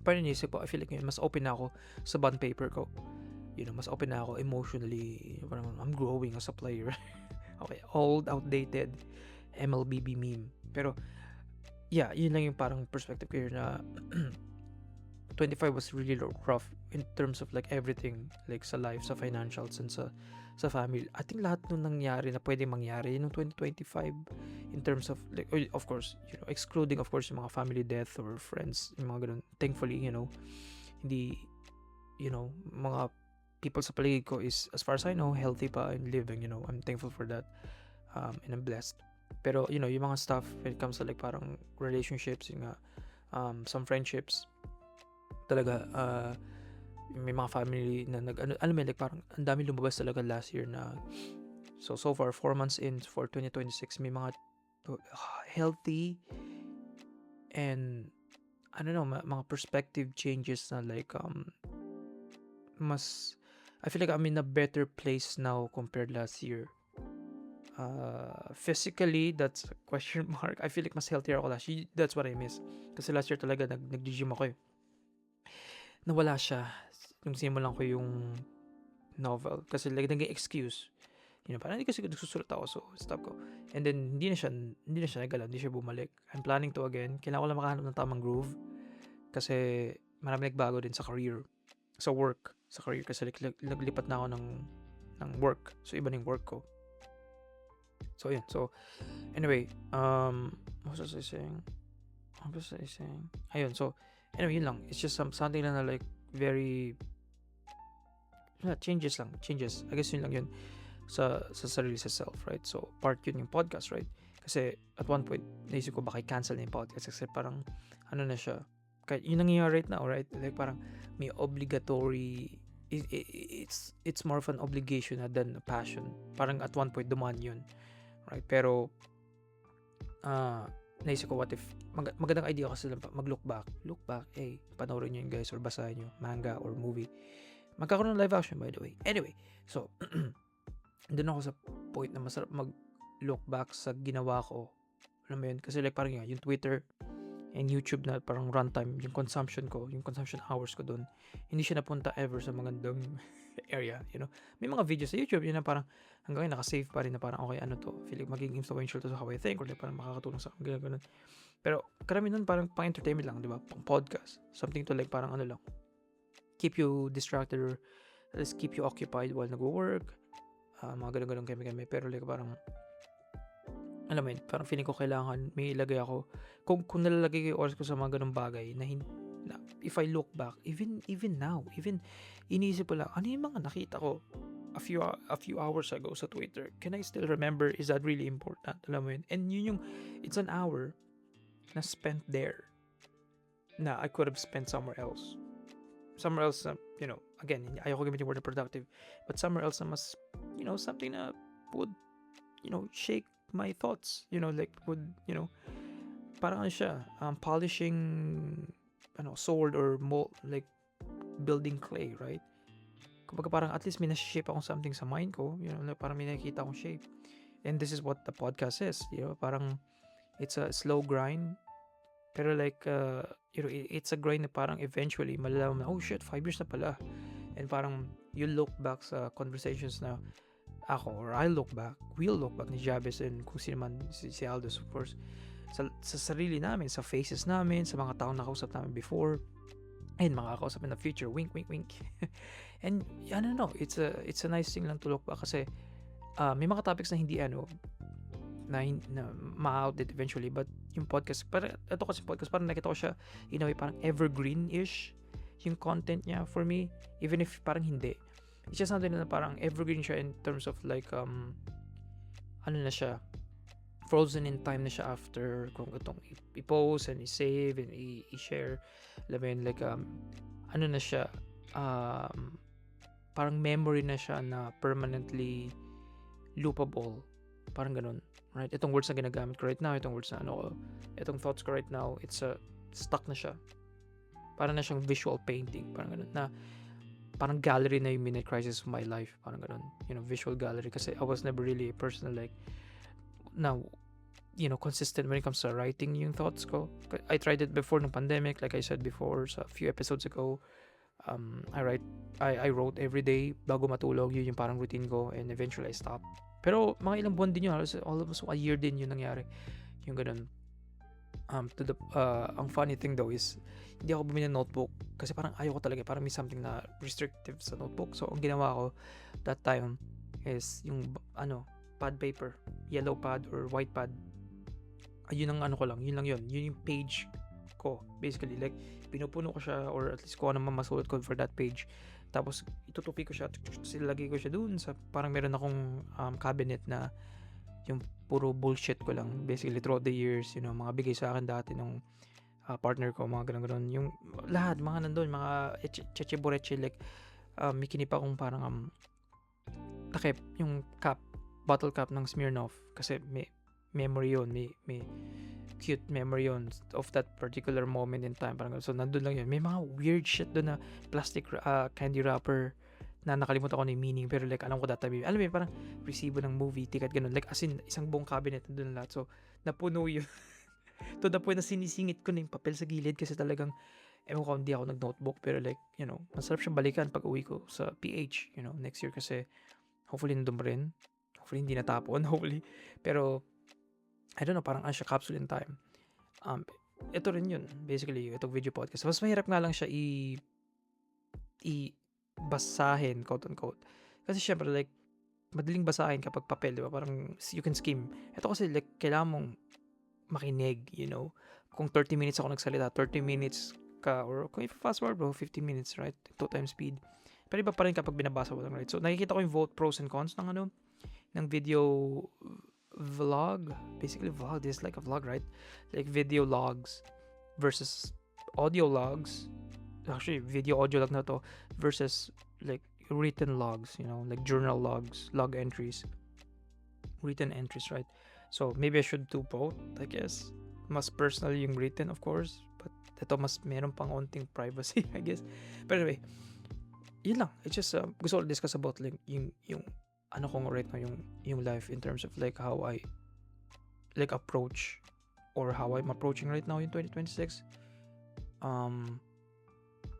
parang inisip ko, I feel like yun, mas open na ako sa bond paper ko, mas open na ako emotionally, parang I'm growing as a player. Okay, old, outdated MLBB meme, pero yeah, yun lang yung parang perspective ko here na 25 was really rough in terms of like everything, like sa life, sa financials, and sa family. I think lahat nung nangyari na pwede mangyari nung 2025 in terms of like, of course, excluding of course yung mga family death or friends, yung mga ganun. Thankfully, hindi, mga people sa paligid ko is, as far as I know, healthy pa and living, I'm thankful for that, and I'm blessed. Pero, yung mga stuff when it comes to like parang relationships, yung some friendships, talaga, may mga family na alam mo, like parang ang dami lumabas talaga last year na, so far 4 months in for 2026, may mga healthy and I don't know, mga perspective changes na like mas, I feel like I'm in a better place now compared last year. Physically, that's a question mark. I feel like mas healthier ako last year. That's what I miss. Kasi last year talaga nag-gym ako eh. Nawala siya nung simulan ko yung novel kasi like naging excuse, parang hindi kasi nagsusulat ako, so stop ko, and then hindi na siya nagalaw, hindi siya bumalik. I'm planning to again. Kailangan ko lang makahanap ng tamang groove kasi marami nagbago din sa career, sa work, sa career kasi like, naglipat na ako ng work, so iba na yung work ko. So yun, so anyway, what was I saying? Ayun, so anyway, yun lang. It's just something na like very changes. I guess yun lang yun sa sarili sa self, right? So part yun yung podcast, right? Kasi at one point naisip ko baka i-cancel na yung podcast kasi parang ano na siya, kahit yun nangyayari right now, right? Like parang may obligatory, it's more of an obligation than a passion. Parang at one point dumaan yun, right? Pero naisip ko, what if magandang idea kasi mag-look back, panoorin nyo yun guys or basahin nyo manga or movie. Magkakaroon ng live action by the way. Anyway, so doon ako sa point na masarap mag-look back sa ginawa ko, alam mo yun, kasi like parang yung Twitter and YouTube na parang runtime, yung consumption hours ko doon, hindi siya napunta ever sa magandang area, may mga videos sa YouTube yun na parang hanggang ngayon nakasave pa rin na parang okay, ano to, feel like magiging influential to sa how I think or like parang makakatulong sa akin, ganun. Pero karamihan nun parang pang entertainment lang, di ba, pang podcast, something to like parang ano lang, keep you distracted or at least keep you occupied while nag-work, mga ganun kami, pero like parang alam mo yun, parang feeling ko kailangan may ilagay ako, kung nalalagay ko yung oras ko sa mga ganung bagay na if I look back, even now, iniisip ko lang, ano yung mga nakita ko a few hours ago sa Twitter, can I still remember, is that really important, alam mo yun, and yun yung, it's an hour na spent there, na I could have spent somewhere else. Somewhere else, you know, again, ayoko gamit yung word na productive, but somewhere else na mas, you know, something na would, you know, shake my thoughts, you know, like would, you know, parang ano siya, polishing, sword or mold, like building clay, right? Kumbaga parang at least may na-shape akong something sa mind ko, you know, like parang may nakikita akong shape. And this is what the podcast is, you know, parang it's a slow grind, pero like, you know, it's a grind na parang eventually malalaman na, oh shit, 5 years na pala. And parang you look back sa conversations na ako, or we'll look back ni Jabez and kung sino man, si Aldous, of course, sa sarili namin, sa faces namin, sa mga taong nakausap namin before, and mga kakausap in the future, wink, wink, wink. And I don't know, it's a nice thing lang to look back kasi may mga topics na hindi na ma-outdated eventually, but yung podcast, ito kasi podcast, parang nakita ko siya in a way, parang evergreen-ish yung content niya for me, even if parang hindi. It's just something na parang evergreen siya in terms of like, ano na siya, frozen in time na siya after kung itong i-post and i-save and i-share. Alam mo yun, like, ano na siya, parang memory na siya na permanently loopable. Parang ganun. Right? Itong words na ginagamit ko right now, itong words na itong thoughts ko right now, it's stuck na siya. Parang na siyang visual painting. Parang ganun. Na parang gallery na yung minute crisis of my life. Parang ganun. You know, visual gallery. Kasi I was never really a person like, now, you know, consistent when it comes to writing yung thoughts ko. I tried it before ng pandemic, like I said before, sa few episodes ago. I wrote every day bago matulog. Yun yung parang routine ko, and eventually I stopped. Pero mga ilang buwan din yun, almost a year din yun nangyari, yung ganun. Ang funny thing though is hindi ako bumili ng notebook kasi parang ayoko talaga, parang may something na restrictive sa notebook. So ang ginawa ko that time is yung pad paper, yellow pad or white pad. Ayun ang ko lang, yun yung page ko basically, like pinupuno ko siya, or at least kung ano man masulat ko for that page, tapos itutupi ko siya, silagay ko siya dun sa parang meron akong cabinet na yung puro bullshit ko lang basically throughout the years, you know, mga bigay sa akin dati ng partner ko, mga ganun, yung lahat, mga nandun, mga cheche boreche, like may kinipa akong parang takip, yung bottle cap ng Smirnoff, kasi may memory yun, may cute memory yun of that particular moment in time, parang so nandun lang yun. May mga weird shit doon na plastic candy wrapper na nakalimutan ko na yung meaning, pero like alam ko databi, alam mo parang resibo ng movie ticket, ganun, like as in isang buong cabinet nandun lahat, so napuno yun to the point na sinisingit ko na yung papel sa gilid kasi talagang ewan ko, hindi ako nag-notebook, pero like, you know, masarap siyang balikan pag uwi ko sa PH, you know, next year, kasi hopefully nandun rin, hopefully hindi natapon, hopefully, pero I don't know, parang siya capsule in time. Ito rin yun, basically, itong video podcast. Mas mahirap nga lang siya basahin, quote unquote. Kasi syempre, like, madaling basahin kapag papel, di ba? Parang you can skim. Ito kasi, like, kailangan mong makinig, you know? Kung 30 minutes ako nagsalita, 30 minutes ka, or kung fast forward, bro, 15 minutes, right? 2 times speed. Pero iba pa rin kapag binabasa mo lang, right? So, nakikita ko yung pros and cons ng video vlog, basically vlog, this is like a vlog, right? Like video logs versus audio logs, actually video audio log na to, versus like written logs, you know, like journal logs, log entries, written entries, right? So maybe I should do both, I guess. Mas personal yung written, of course, but ito mas meron pang onting privacy, I guess. But anyway, yun lang. It's just gusto ko discuss about like yung ano ko right now, yung life in terms of like how I like approach, or how I'm approaching right now in 2026. Ang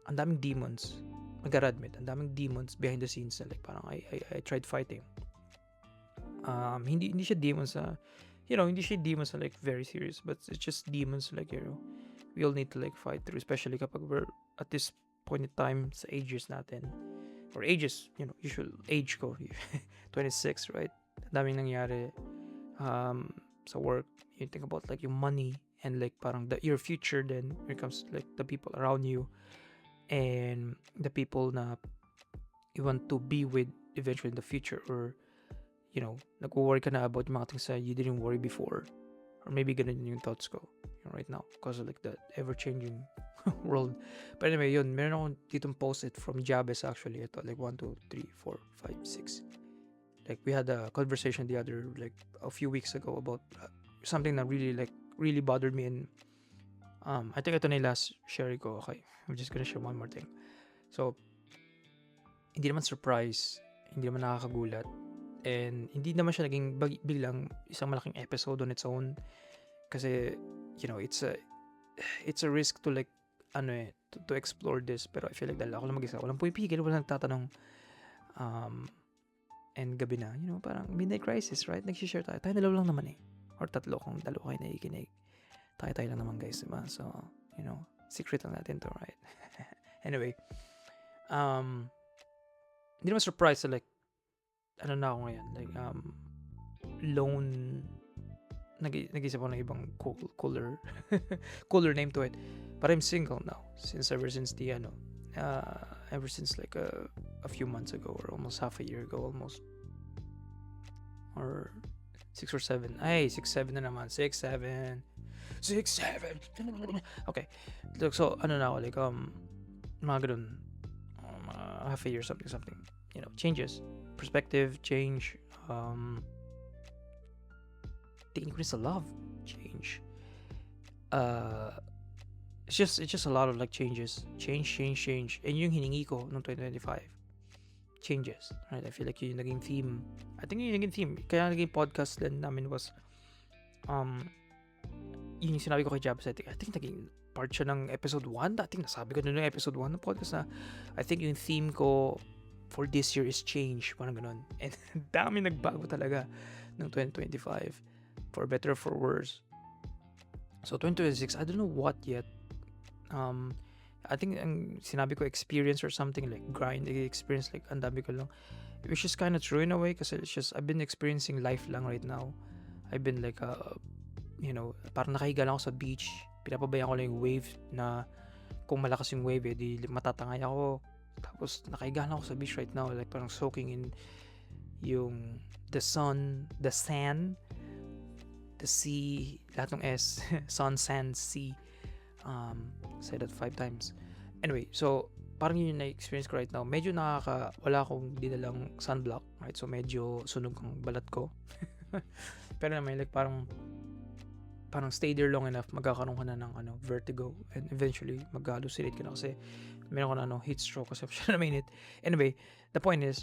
daming demons, I gotta admit, ang daming demons behind the scenes na like parang I tried fighting. Hindi siya demons hindi siya demons na like very serious, but it's just demons like, you know, we all need to like fight through, especially kapag we're at this point in time sa ages natin, or ages, you know, usual age ko 26, right? Daming nangyari sa work. You think about like yung money and like parang your future, then when it comes to like the people around you and the people na you want to be with eventually in the future, or you know, nag-worry ka na about yung mga things that you didn't worry before, or maybe ganun yung thoughts ko right now because of like the ever-changing world. But anyway, yun, meron akong ditong post-it from Jabez actually. Ito, like 1, 2, 3, 4, 5, 6. Like, we had a conversation like, a few weeks ago about something that really bothered me, and I think ito na yung last share ko. Okay, I'm just gonna share one more thing. So, hindi naman surprise, hindi naman nakakagulat, and hindi naman siya naging biglang isang malaking episode on its own. Kasi, it's a risk to like, to explore this. Pero I feel like dahil ako lang mag-isa, walang pumipigil, walang nagtatanong, and gabi na, parang midnight crisis, right? Nag-share tayo. Tayo dalawa lang naman eh. Or tatlo, kung dalawa kayo nakikinig. Tayo lang naman guys, diba? So, secret lang natin to, right? Anyway, hindi naman surprise sa like, ano na ako ngayon, like, lone, nag-isip ako ng ibang cooler, cooler name to it. But I'm single now, ever since like a few months ago, or almost half a year ago, almost. Or 6 or 7. Ay, 6, 7 na naman. 6, 7. 6, 7. Okay. Look, so, na ako, like, mga ganun, half a year, something. Changes. Perspective, change. Tingin ko rin sa love. Change. It's just a lot of, like, changes. Change. And yung hiningi ko noong 2025. Changes. Right? I feel like yun yung naging theme. I think yun yung naging theme. Kaya naging podcast din namin was, yun yung sinabi ko kay Jabs. I think naging part siya ng episode 1. I think nasabi ko na ng episode 1 ng podcast na I think yung theme ko for this year is change. Parang ganun. And dami nagbago talaga ng 2025. For better or for worse. So 2026, I don't know what yet. I think ang sinabi ko experience or something, like grind experience, like ang dami ko lang, which is kind of true in a way kasi it's just I've been experiencing life lang right now. I've been like parang nakahiga lang ako sa beach, pinapabayaan ko lang yung wave, na kung malakas yung wave di matatangay ako, tapos nakahiga lang ako sa beach right now, like parang soaking in yung the sun, the sand, the sea, lahat ng S, sun, sand, sea. Say that 5 times. Anyway, so parang yun yung na-experience ko right now. Medyo wala akong dinalang sunblock, right? So medyo sunog ang balat ko. Pero naman, like parang stay there long enough, magkakaroon ka na ng vertigo, and eventually mag-hallucinate ka na kasi meron ka na heat stroke kasi siya na mainit. Anyway, the point is,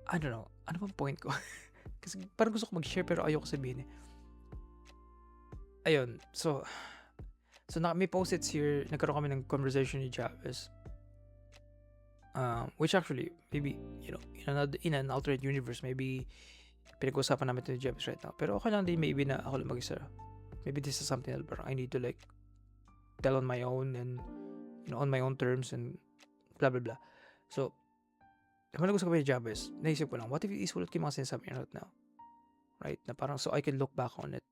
I don't know, ano bang point ko? Kasi parang gusto ko mag-share pero ayoko sabihin eh. Ayun, so may post-its here. Nagkaroon kami ng conversation ni Chavez, which actually maybe in an alternate universe, maybe pinag-usapan namin ito ni Chavez right now, pero okay lang din maybe na ako lang mag-isa. Maybe this is something that parang I need to like tell on my own, and on my own terms, and blah blah blah. So kung nag-usap kami ni Chavez, naisip ko lang, what if isulat ko yung mga sinasabi niya right now, right, na parang so I can look back on it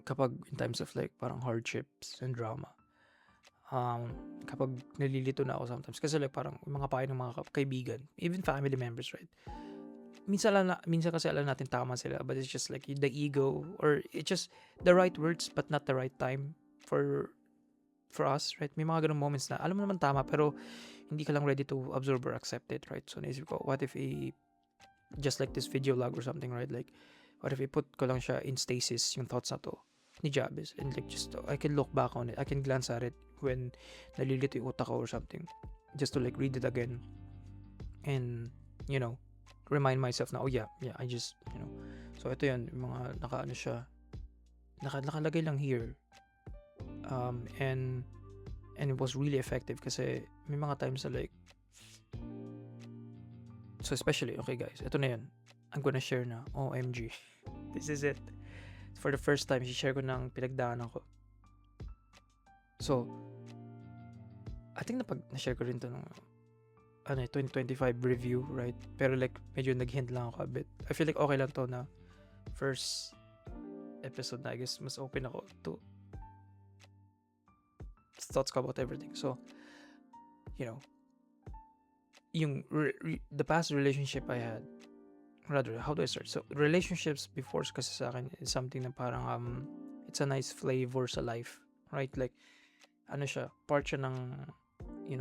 kapag in times of like parang hardships and drama, kapag nalilito na ako sometimes kasi like parang mga payo ng mga kaibigan, even family members, right, minsan kasi alam natin tama sila, but it's just like the ego, or it's just the right words but not the right time for us, right? May mga ganung moments na alam mo naman tama pero hindi ka lang ready to absorb or accept it, right? So naisip ko, what if just like this video log or something, right? Like, what if put ko lang siya in stasis, yung thoughts na to ni Jabez, and like just I can look back on it, I can glance at it when nalilito yung utak ko or something, just to like read it again and remind myself na oh yeah I just so ito yun, mga nakalagay lang here, and it was really effective kasi may mga times na like, so especially, okay guys, ito na yun, I'm gonna share na, OMG, this is it. For the first time, i-share ko ng pinagdaanan ko. So, I think na-share ko rin to ng 2025 review, right? Pero like, medyo nag-hint lang ako a bit. I feel like okay lang to na first episode na, I guess, mas open ako to thoughts ko about everything. So, yung the past relationship I had, rather, how do I start? So, relationships before kasi sa akin is something na parang it's a nice flavor sa life, right? Like, ano siya, part siya ng,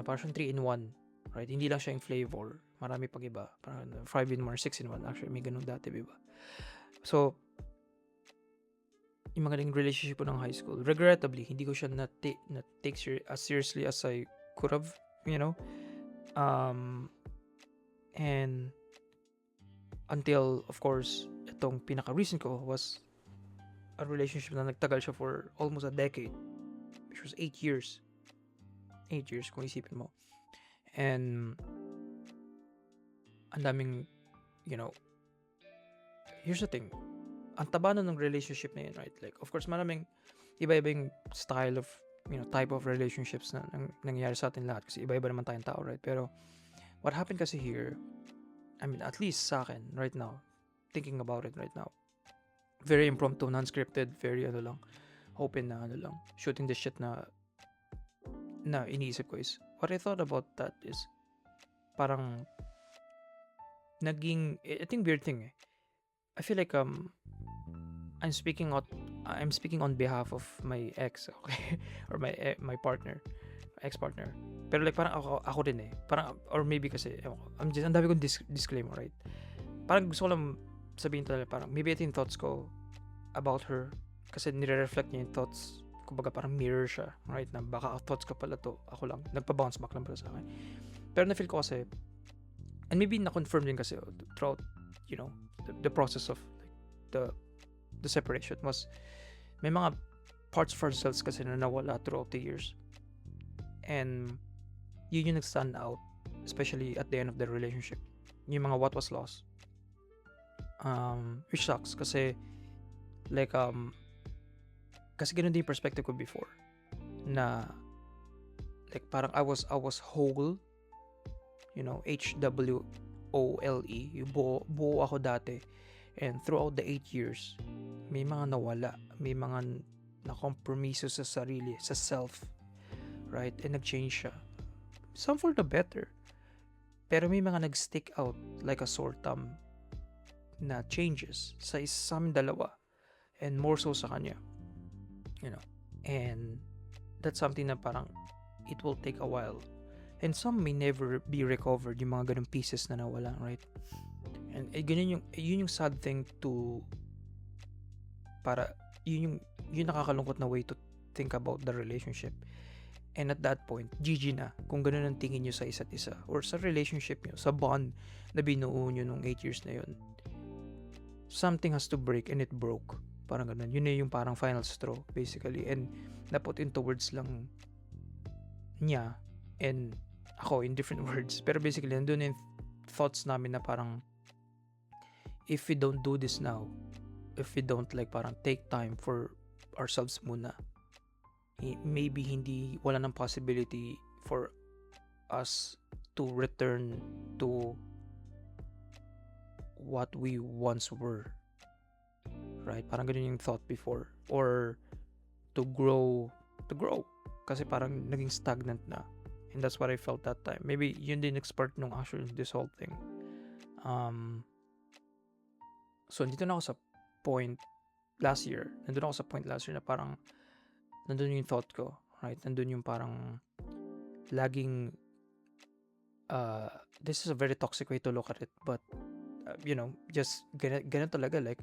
parang 3-in-1, right? Hindi lang siya yung flavor, marami pag iba, parang 5-in-1 or 6-in-1, actually, may ganun dati, diba? So, yung mga naging relationship ko ng high school, regrettably, hindi ko siya na-take as seriously as I could have, and until, of course, itong pinaka-recent ko was a relationship na nagtagal siya for almost a decade, which was 8 years. 8 years, kung isipin mo. And, ang daming, here's the thing, ang taba na ng relationship na yun, right? Like, of course, maraming iba-ibang style of, type of relationships na nangyayari sa atin lahat kasi iba-iba naman tayong tao, right? Pero, what happened kasi here, I mean, at least sa akin, right now, thinking about it right now, very impromptu, non-scripted, very open na shooting the shit na iniisip ko is, what I thought about that is, parang, naging, I think weird thing eh, I feel like, I'm speaking on behalf of my ex, okay? Or my partner, ex-partner. Pero like parang ako din eh. Parang, or maybe kasi, ang dami kong disclaimer, right? Parang gusto ko lang sabihin talaga, parang maybe ito yung thoughts ko about her. Kasi nire-reflect niya yung thoughts. Kumbaga parang mirror siya, right? Na baka thoughts ko pala to. Ako lang. Nagpa-bounce back lang pala sa akin. Pero na-feel ko kasi, and maybe na-confirm din kasi throughout, the process of like, the separation was, may mga parts of ourselves kasi na nawala throughout the years. And yun yung nag-stand out, especially at the end of the relationship. Yung mga what was lost. Which sucks kasi like kasi ganun din yung perspective ko before na like parang I was whole, HWOLE, yung buo ako dati, and throughout the 8 years may mga nawala, may mga nakompromiso sa sarili, sa self, right? And nag-change siya, some for the better, pero may mga nag-stick out like a sore thumb na changes sa amin dalawa, and more so sa kanya, and that's something na parang it will take a while, and some may never be recovered, yung mga ganung pieces na nawala, right? And yun yung sad thing to, para yun nakakalungkot na way to think about the relationship. And at that point, GG na kung ganun ang tingin nyo sa isa't isa or sa relationship nyo, sa bond na binuo nyo nung 8 years na yun. Something has to break, and it broke. Parang ganun. Yun na yung parang final straw, basically. And na-put into words lang niya and ako in different words. Pero basically, nandun yung thoughts namin na parang, if we don't do this now, if we don't like parang take time for ourselves muna, maybe wala ng possibility for us to return to what we once were, right? Parang ganun yung thought before, or to grow kasi parang naging stagnant na, and that's what I felt that time. Maybe yun din expert nung actually this whole thing. So nandito na ako sa point last year na parang nandun yung thought ko, right? Nandun yung parang laging this is a very toxic way to look at it, but just ganun talaga, like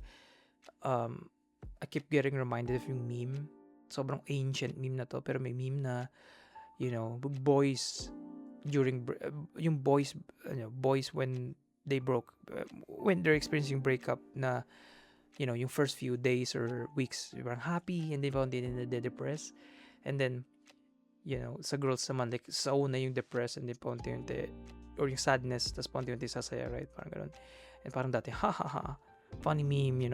I keep getting reminded of yung meme, sobrang ancient meme na to, pero may meme na boys during yung boys when they broke, when they're experiencing breakup, na yung first few days or weeks parang happy, and then depressed, and then sa girls naman, like sa una yung depressed, and then paunti-unti, or yung sadness, tas paunti-unti sasaya, right? Parang ganun. And parang dati, funny meme,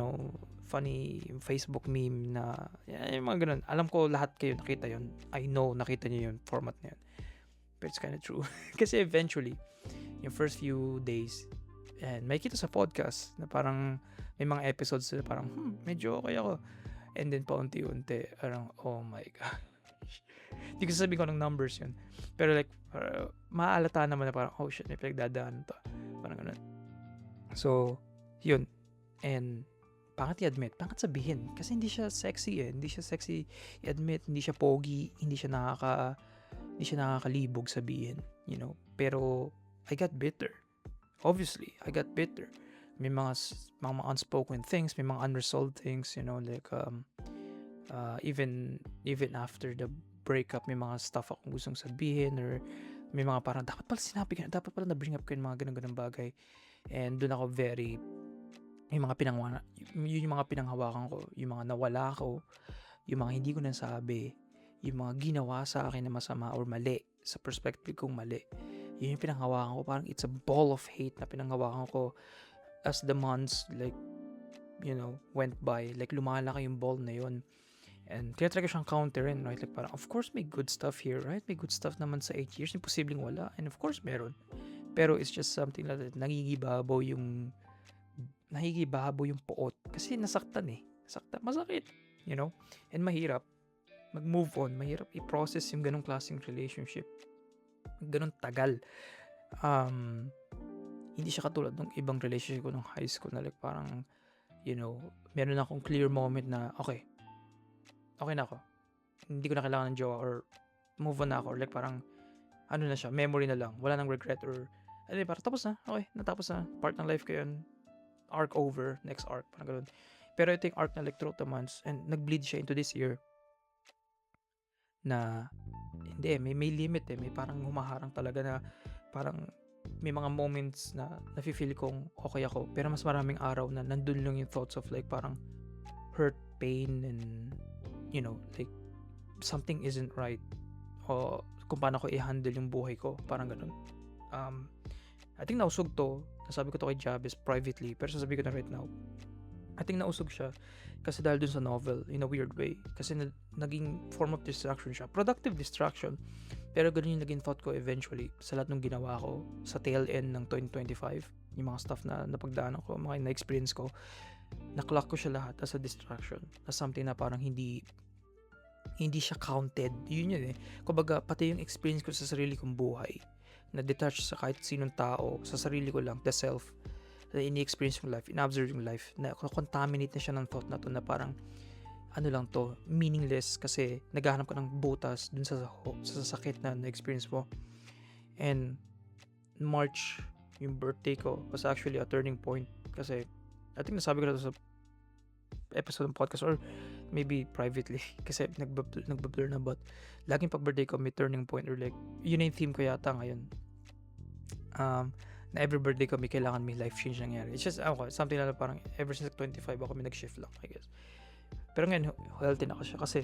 funny Facebook meme na yung mga ganun. Alam ko lahat kayo nakita yun. I know nakita niyo yung format na yun, but it's kind of true. Kasi eventually yung first few days, and may kita sa podcast na parang may mga episodes na parang medyo okay ako, and then paunti-unti parang oh my god. Hindi ko sasabihin ko ng numbers yun, pero like maaalata naman na parang oh shit, may pinagdadaan to, parang ganun. So yun, and pangit i-admit, pangit sabihin. Kasi hindi siya sexy eh. Hindi siya sexy i-admit, hindi siya pogi, hindi siya nakakalibog sabihin, you know. Pero I got bitter. Obviously, I got bitter. May mga unspoken things, may mga unresolved things, you know, like even after the breakup, may mga stuff akong gustong sabihin, or may mga parang dapat pala sinabi ka, dapat pala na-bring up ko yung mga ganun bagay. And doon ako very, yung mga pinanghawakan ko, yung mga nawala ko, yung mga hindi ko nasabi, yung mga ginawa sa akin na masama or mali, sa perspective kong mali. Yun yung pinanghawakan ko, parang it's a ball of hate na pinanghawakan ko as the months, like, you know, went by. Like, lumalaki yung ball na yun. And tinatry ko siyang counterin, right? Like, parang, of course, may good stuff here, right? May good stuff naman sa 8 years. Imposibleng wala. And of course, meron. Pero it's just something that nangigibabaw yung poot. Kasi nasaktan eh. Masakit. You know? And mahirap mag-move on. Mahirap i-process yung ganong klaseng relationship. Ganon tagal. Hindi siya katulad ng ibang relationship ko nung high school na like parang, you know, meron akong clear moment na, okay na ako. Hindi ko na kailangan ng jowa or move on na ako. Or like parang, ano na siya, memory na lang. Wala nang regret or, parang tapos na. Okay, natapos na. Part ng life ko yun. Arc over. Next arc. Parang ganun. Pero ito yung arc na like throughout the months and nag-bleed siya into this year na hindi, may limit eh. May parang humaharang talaga na parang may mga moments na nafe-feel kong okay ako. Pero mas maraming araw na nandun lang yung thoughts of like parang hurt, pain, and you know, like something isn't right. O kung paano ko i-handle yung buhay ko. Parang ganun. I think nausog to. Nasabi ko to kay Jabez privately. Pero sasabihin ko na right now. I think nausog siya kasi dahil dun sa novel in a weird way. Kasi naging form of distraction siya. Productive distraction. Pero ganun yung naging thought ko eventually sa lahat ng ginawa ko sa tail end ng 2025. Yung mga stuff na napagdaanan ko, mga na-experience ko. Na-clock ko siya lahat as a distraction. As something na parang hindi siya counted. Yun eh. Kumbaga, pati yung experience ko sa sarili kong buhay na detached sa kahit sinong tao, sa sarili ko lang, the self, na ini-experience yung life, in-observe yung life, na contaminate na siya ng thought na to na parang ano lang to, meaningless kasi naghahanap ka ng butas dun sa sakit na na-experience mo. And March, yung birthday ko was actually a turning point kasi I think nasabi ko na to sa episode ng podcast or maybe privately kasi nagbablur na, but laging pag birthday ko may turning point or like yun yung theme ko yata ngayon. Na every birthday ko may kailangan may life change nangyari. It's just something na parang ever since 25 ako may nag-shift lang, I guess. Pero ngayon healthy na ako siya kasi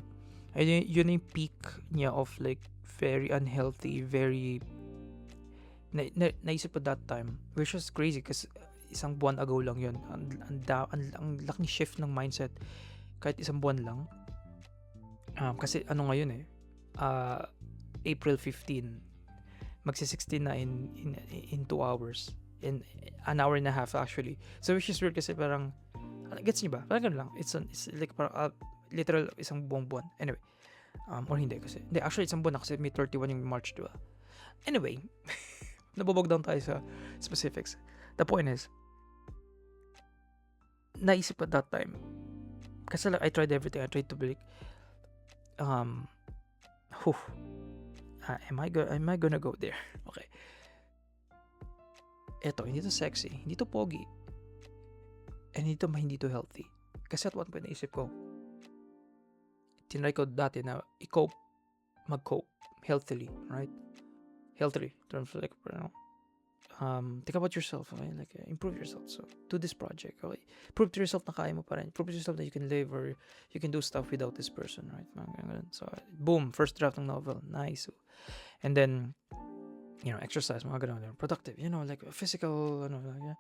yun yung peak niya of like very unhealthy, very naisip ko that time, which was crazy kasi isang buwan ago lang yun. Ang laking shift ng mindset kahit isang buwan lang. Kasi ano ngayon April 15 magsi-16 na in 2 hours, in an hour and a half actually. So which is weird kasi parang gets niyo ba? Parang ganun lang. It's like parang literal isang buwan. Anyway, or hindi kasi. Hindi, actually isang buwan na kasi may 31 yung March, diba? Anyway, nabobog down tayo sa specifics. The point is, naisip at that time, kasi like, I tried everything. I tried to be like, am I gonna go there? Okay. Eto, hindi to sexy, hindi to pogi, and hindi to healthy. Kasi at one point naisip ko, tinry ko dati na mag-cope healthily, right? Healthily, in terms of like, think about yourself, okay? Like, improve yourself. So, do this project, okay? Prove to yourself na kaya mo pa rin. Prove to yourself that you can live or you can do stuff without this person, right? So, boom, first draft ng novel. Nice. And then, you know, exercise, mga ganun. Productive, you know, like physical, like,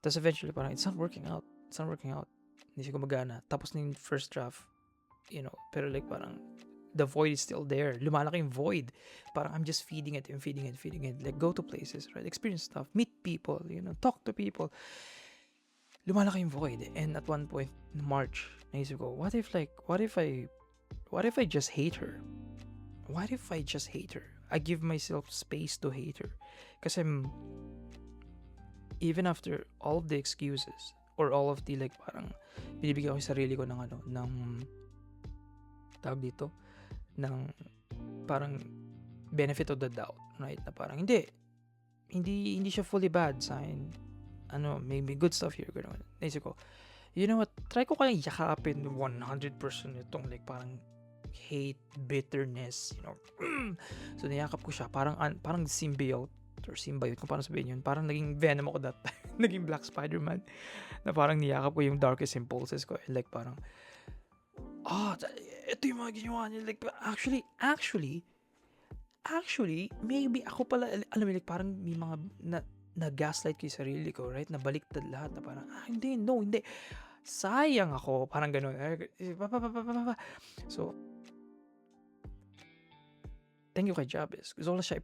tapos eventually, parang, it's not working out. Hindi siya gumagana. Tapos na yung first draft, you know, pero like, parang, the void is still there. Lumalaki yung void. Parang I'm just feeding it. Like, go to places, right? Experience stuff. Meet people, you know, talk to people. Lumalaki yung void. And at one point, in March, naisip ko, what if I just hate her? What if I just hate her? I give myself space to hate her. Kasi even after all the excuses, or all of the like parang binibigyan ko yung sarili ko ng ano, ng tawag dito, ng parang benefit of the doubt, right? Na parang hindi siya fully bad sign. Ano, maybe good stuff here, gano'n. Naisip ko, you know what, try ko kayang yakapin 100% itong like parang hate, bitterness, you know. So niyakap ko siya, parang symbiote or symbiote, kung paano sabihin yun. Parang naging Venom ako that time. Naging Black Spider-Man. Na parang niyakap ko yung darkest impulses ko. And like parang, ito yung mga ginawa niya. Like, actually, maybe ako pala, alam mo, like, parang may mga na gaslight ko yung sarili ko, right? Nabaliktad lahat na parang, hindi. Sayang ako. Parang ganun. So, thank you kay Jabez. Gusto ko lang siya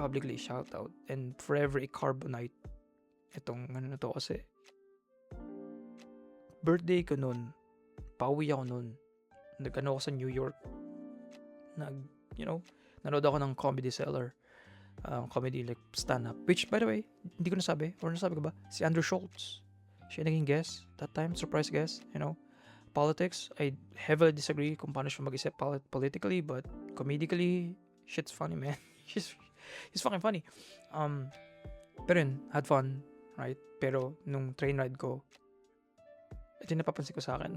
publicly shout out and forever i-carbonite itong ano na to kasi birthday ko nun, pauwi ako nun, nag-ano ako sa New York, nanood ako ng Comedy Cellar, comedy like stand-up, which by the way, hindi ko nasabi ko ba, si Andrew Schultz, siya naging guest that time, surprise guest, politics, I heavily disagree kung paano siya mag-isip politically, but comedically, shit's funny, man. He's fucking funny. Pero yun, had fun, right? Pero nung train ride ko, ito yung napapansin ko sa akin,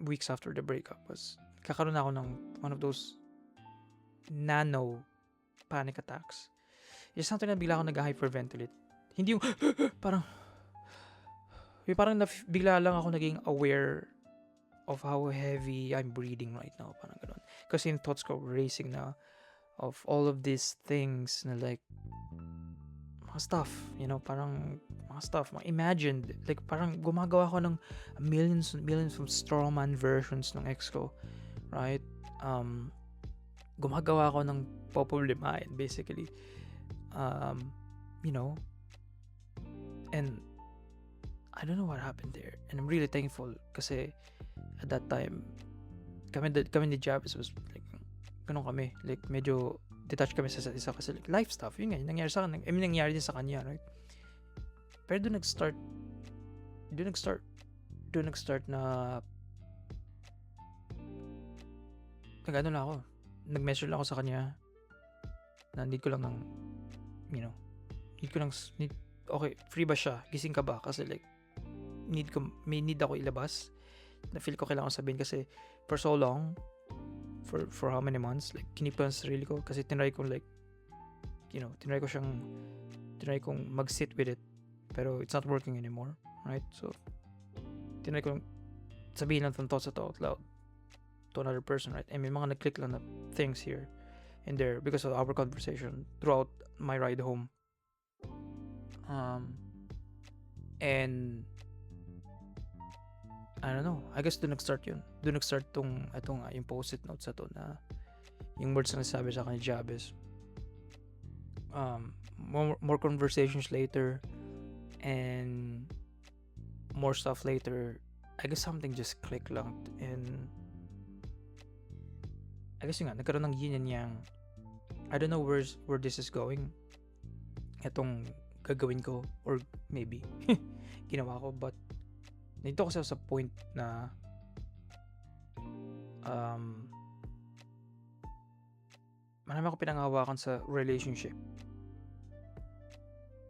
weeks after the breakup was, kakaroon ako ng one of those nano panic attacks. It's something na bigla ako nag-hyperventilate. Hindi yung, parang bigla lang ako naging aware of how heavy I'm breathing right now. Parang ganun. Kasi yung thoughts ko racing na of all of these things na like, mga stuff, parang mga stuff, mga imagined, like parang gumagawa ko ng millions of strawman versions ng ex ko, right? Gumagawa ko ng problemahin, basically. And I don't know what happened there. And I'm really thankful kasi at that time, kami ni Jabez was like, ganun kami. Like, medyo detached kami sa isa kasi like, life stuff. Yun nga, nangyari sa akin. Nangyari din sa kanya, right? Pero doon nag-start na nag-ano lang ako. Nag-measure lang ako sa kanya na need ko lang ng okay, free ba siya? Gising ka ba? Kasi like, may need ako ilabas na feel ko kailangan sabihin kasi for so long, for how many months, like, kinip ko sa sarili ko kasi tinry kong mag-sit with it pero it's not working anymore, right? So, tinry kong sabihin lang itong thoughts out loud to another person, right? And may mga nag-click lang na things here and there because of our conversation throughout my ride home. And I don't know, I guess doon nag-start yun. Doon nag-start yung post-it notes na to na yung words na nasabi sa akin ni Jabez. More conversations later and more stuff later. I guess something just clicked lang and I guess yun nga, nagkaroon ng yin and yang. I don't know where this is going. Itong gagawin ko or maybe ginawa ko, but nandito ko sa point na marami ako pinanghawakan sa relationship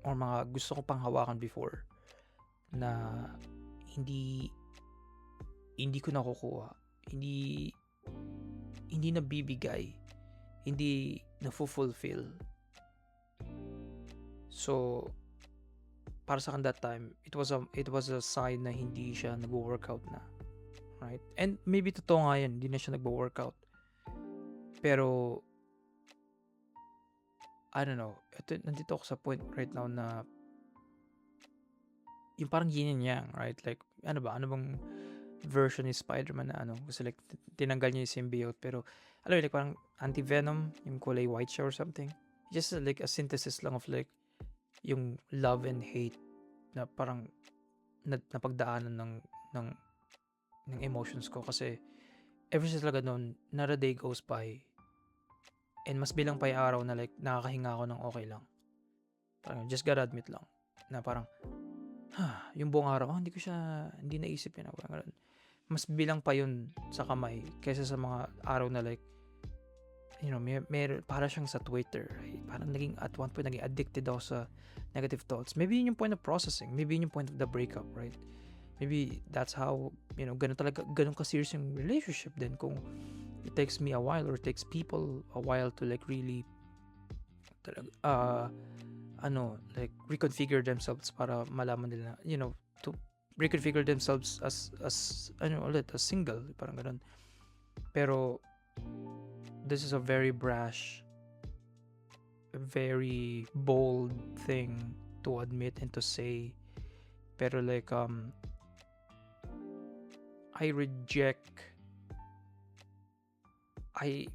or mga gusto ko pang hawakan before na hindi ko nakukuha, hindi nabibigay, hindi na-fulfill. So para sa akin that time, it was a sign na hindi siya nagwo-workout na, right? And maybe totoo nga yan, hindi na siya nagwo-workout. Pero I don't know, nandito ako sa point right now na yung parang yin and yang, right? Like, ano bang version ni Spider-Man na kasi like tinanggal niya yung symbiote pero alam mo, like parang anti-venom, yung kulay white siya or something. Just like a synthesis lang of like yung love and hate na parang napagdaanan ng emotions ko kasi ever since talaga noon, not a day goes by and mas bilang pa yung araw na like nakakahinga ako ng okay lang. Parang just gotta admit lang. na parang, yung buong araw, hindi naisip yun, parang ganun. Mas bilang pa yun sa kamay kaysa sa mga araw na like, para siyang sa Twitter, right? Parang at one point, naging addicted ako sa negative thoughts. Maybe yun yung point of processing. Maybe yun yung point of the breakup, right? Maybe that's how, ganun ka-serious yung relationship din kung it takes me a while or it takes people a while to like really like reconfigure themselves para malaman nila, to reconfigure themselves as single, parang ganun. Pero this is a very brash, very bold thing to admit and to say. Pero like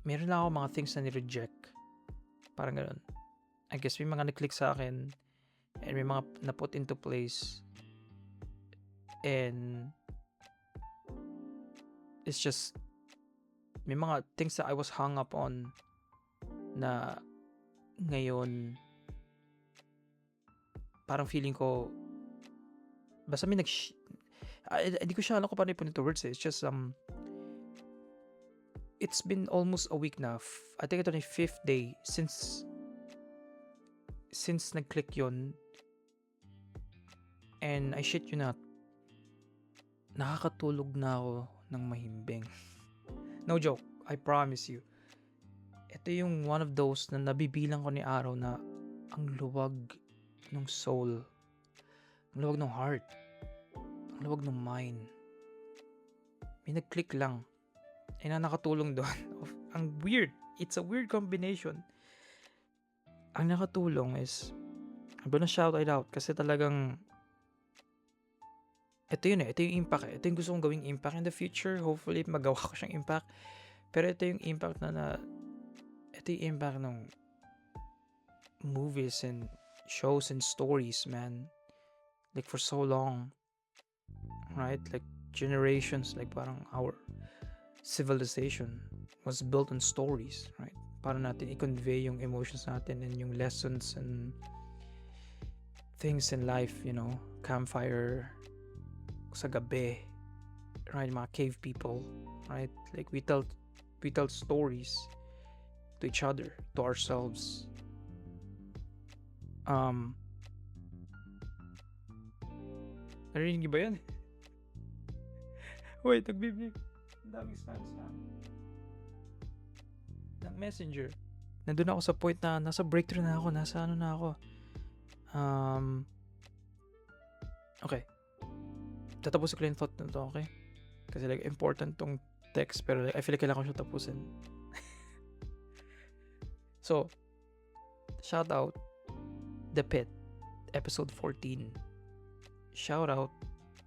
meron lang ako mga things na ni-reject. Parang ganun. I guess may mga na-click sa akin and may mga na-put into place. And it's just, may mga things that I was hung up on na ngayon parang feeling ko basta may hindi ko siya alam kung paano ipon into words. It's just it's been almost a week na. I think ito na yung 5th day since nag-click yun. And I shit you not, nakakatulog na ako ng mahimbing. No joke, I promise you. Ito yung one of those na nabibilang ko ni araw na ang luwag ng soul, ang luwag ng heart, ang luwag ng mind. May nag-click lang. Eh na nakatulong doon. Ang weird. It's a weird combination. Ang nakatulong is, I'm gonna shout it out kasi talagang ito yun ito yung impact ito yung gusto kong gawing impact in the future. Hopefully magawa ko siyang impact, pero ito yung impact ito yung impact ng movies and shows and stories, man. Like for so long, right? Like generations, like parang our civilization was built on stories, right? Para natin i-convey yung emotions natin and yung lessons and things in life, campfire sa gabi, right? Mga cave people, right? Like we tell stories to each other, to ourselves. Narinig niyo ba yan? Wait, nagbibig. Ang daming spam. Ng messenger. Nandun ako sa point na nasa breakthrough na ako. Nasa ano na ako. Okay. Tatapusin ko lang yung thought na to, okay? Kasi like important tong text, pero like, I feel like kailangan ko siya tapusin. So, shout out The Pit, episode 14. Shout out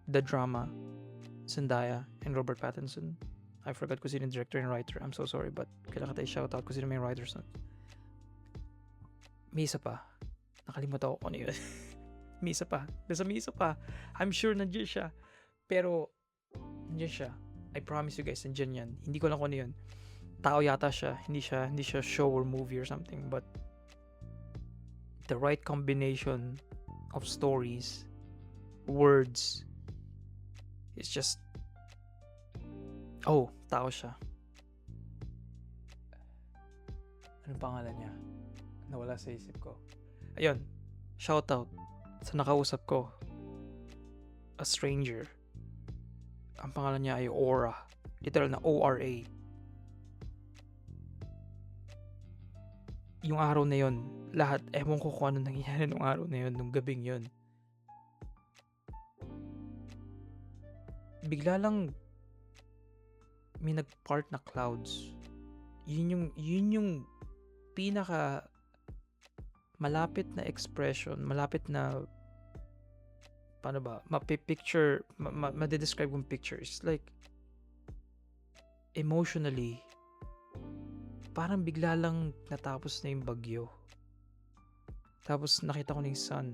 The Drama, Zendaya and Robert Pattinson. I forgot kung sino yung director and writer. I'm so sorry, but kailangan tayo shout out kung sino may writers nun. May isa pa. Nakalimutan ko kung ano yun. May isa pa. Basta may isa pa. I'm sure nandiyan siya. Pero, nandiyan siya. I promise you guys, nandiyan yan. Hindi ko lang kung ano yun. Tao yata siya. Hindi siya show or movie or something. But, the right combination of stories, words, it's just, tao siya. Anong pangalan niya? Nawala sa isip ko. Ayun, shout out sa nakausap ko. A stranger. Ang pangalan niya ay Aura. Literal na ORA. Yung araw na yun, lahat, ewan ko kung ano nangyayari nung araw na yun, nung gabing yun. Bigla lang may nag-part na clouds. Yun yung pinaka malapit na expression, malapit na paano ba, mapipicture, ma-describe kong pictures. Like, emotionally, parang bigla lang natapos na yung bagyo. Tapos nakita ko na yung sun.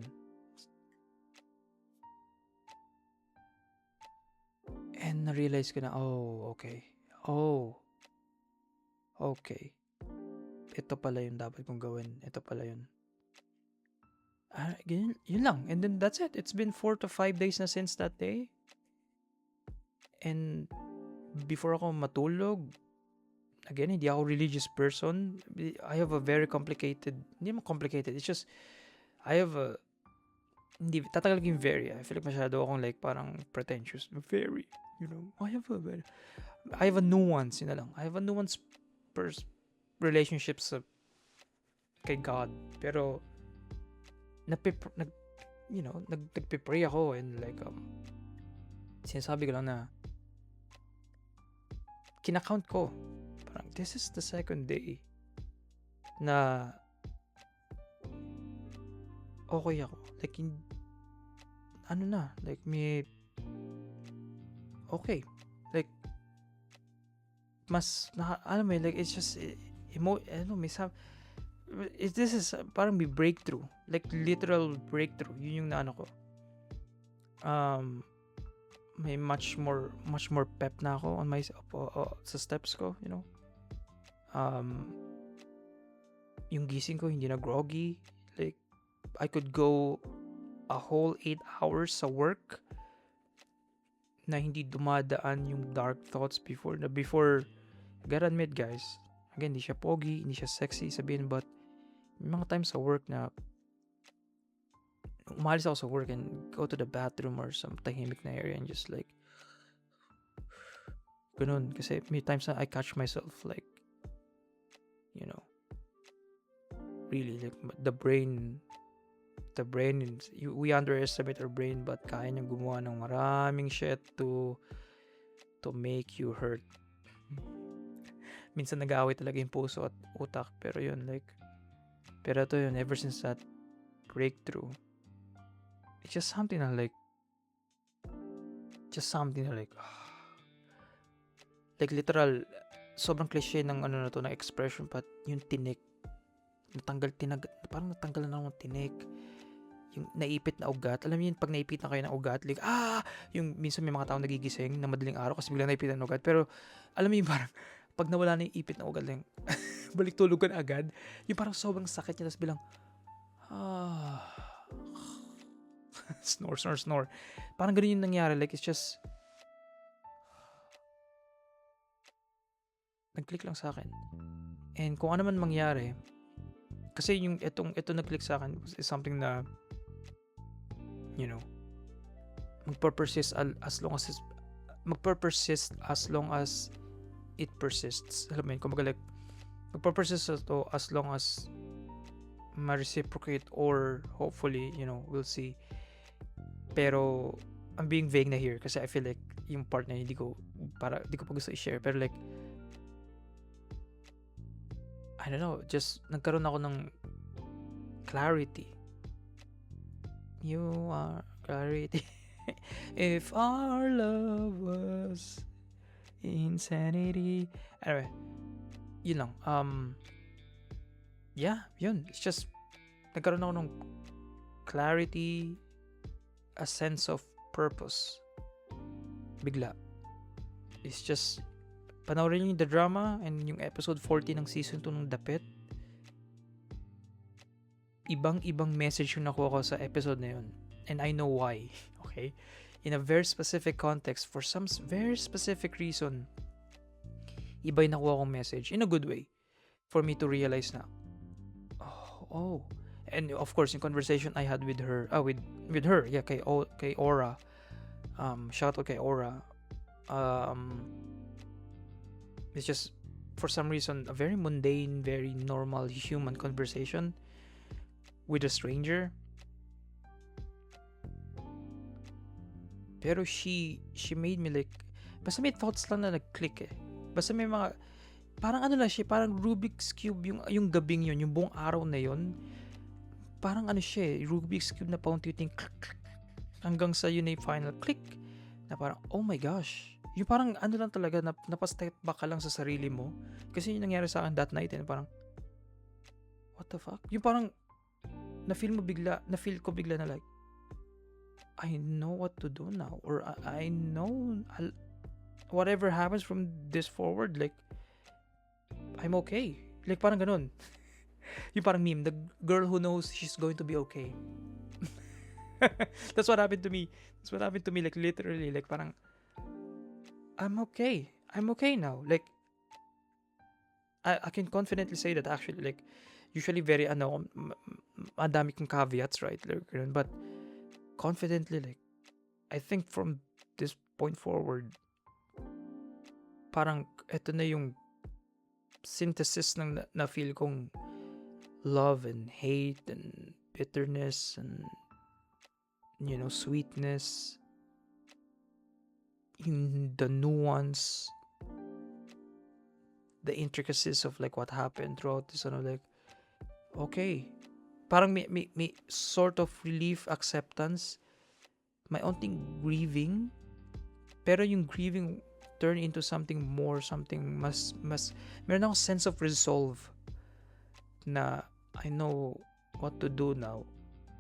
And na-realize ko na, okay. Okay. Ito pala yung dapat kong gawin. Ito pala yun. yun lang. And then that's it. It's been 4 to 5 days na since that day. And before ako matulog, again, hindi ako religious person. I have a very complicated, hindi mo complicated, it's just, I have a, hindi, tatagal yung very. I feel like masyado akong like parang pretentious. Very, I have a nuance, yun na lang. I have a nuance relationships kay God. Pero, nagpipray ako and like, sinasabi ko lang na, kinakount ko. Parang, this is the second day na okay ako. Like, okay. Like, mas, alam mo, like, it's just, this is parang may breakthrough. Like, literal breakthrough. Yun yung naano ko. May much more pep na ako on my sa steps ko, yung gising ko hindi na groggy. Like, I could go a whole 8 hours sa work na hindi dumadaan yung dark thoughts before, gotta admit guys, again, hindi siya pogi, hindi siya sexy sabihin, but may mga times sa work na umalis ako sa work and go to the bathroom or some tahimik na area and just like ganun. Kasi may times na I catch myself like, really like the brain we underestimate our brain, but kaya niyang gumawa ng maraming shit to make you hurt. Minsan nag-aaway talaga yung puso at utak, pero ito yun, ever since that breakthrough, it's just something na like literal, sobrang cliche ng ano na to, na expression, but yung tinik, parang natanggal na ng tinik, yung naipit na ugat. Alam niyo yun, pag naipit na kayo ng ugat, like, yung minsan may mga tao nagigising na madaling araw kasi biglang naipit ng ugat, pero alam niyo parang, pag nawala na yung ipit na ugat lang, balik tulog ka na agad, yung parang sobrang sakit niya, tapos bilang, snore. Parang ganun yung nangyari. Like, it's just, nag-click lang sa akin. And kung ano man mangyari, kasi yung ito nag-click sa akin is something na, magper-persist as long as it persists. Alam mo yun, kumbaga like, magper-persist ito as long as ma-reciprocate, or hopefully, we'll see. Pero I'm being vague na here kasi I feel like yung part na hindi ko pa gusto i-share, pero like, I don't know, just nagkaroon ako ng clarity. You are clarity. If our love was insanity. Anyway, yun lang. Yeah, yun. It's just, nagkaroon ako ng clarity, a sense of purpose. Bigla. It's just, panoorin niyo yung The Drama and yung episode 40 ng season 2 ng Dapit. Ibang message yung nakuha ko sa episode na yun. And I know why. Okay? In a very specific context, for some very specific reason, iba yung nakuha kong message in a good way for me to realize na, oh. And of course, yung conversation I had with her, with her, yeah, kay Aura. Shout out kay Aura. It's just, for some reason, a very mundane, very normal human conversation with a stranger. Pero she made me like, basta may thoughts lang na nag-click eh. Basta may mga, parang ano lang siya, parang Rubik's Cube yung gabing yun, yung buong araw na yun. Parang ano siya eh, Rubik's Cube na paunti-unting click, click, hanggang sa yun na yung final click. Na parang, oh my gosh. Yung parang ano lang talaga, napastep back ka lang sa sarili mo. Kasi yung nangyari sa akin that night, parang, what the fuck? Yung parang, na-feel ko bigla na like, I know what to do now. Or I know, whatever happens from this forward, like, I'm okay. Like, parang ganun. Yung parang meme, the girl who knows she's going to be okay. That's what happened to me. Like literally, like parang I'm okay. I'm okay now. Like I can confidently say that actually. Like usually very madami kong caveats, right? Like, ganun. But confidently, like I think from this point forward, parang eto na yung synthesis ng na feel kong love and hate and bitterness and sweetness, the nuance, the intricacies of like what happened throughout this like okay, parang may sort of relief, acceptance, may onting grieving, pero yung grieving turn into something more, something mas meron akong sense of resolve na I know what to do now.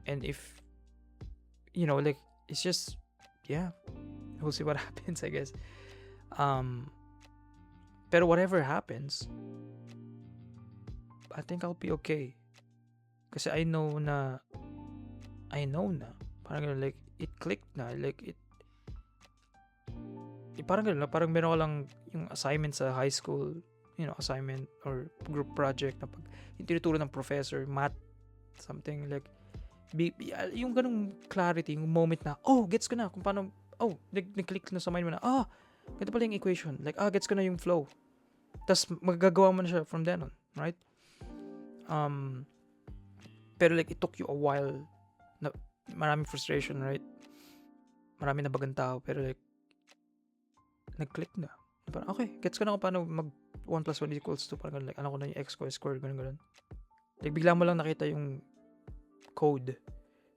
And if like it's just we'll see what happens, I guess. Pero whatever happens, I think I'll be okay. Kasi I know na parang like it clicked na, like it parang gano'n, parang meron ko lang yung assignment sa high school, assignment or group project na pag yung tinuturo ng professor, math, something like, yung ganung clarity, yung moment na, gets ko na kung paano, nag-click na sa mind mo na, ganito pala yung equation, like, gets ko na yung flow. Tapos, magagawa mo na siya from then on, right? Pero like, it took you a while, na maraming frustration, right? Maraming nabagang tao, pero like, nag-click na. Parang, okay, gets ko na kung paano mag 1 plus 1 equals 2. Parang like, alam ko na yung x square, ganun. Like, bigla mo lang nakita yung code.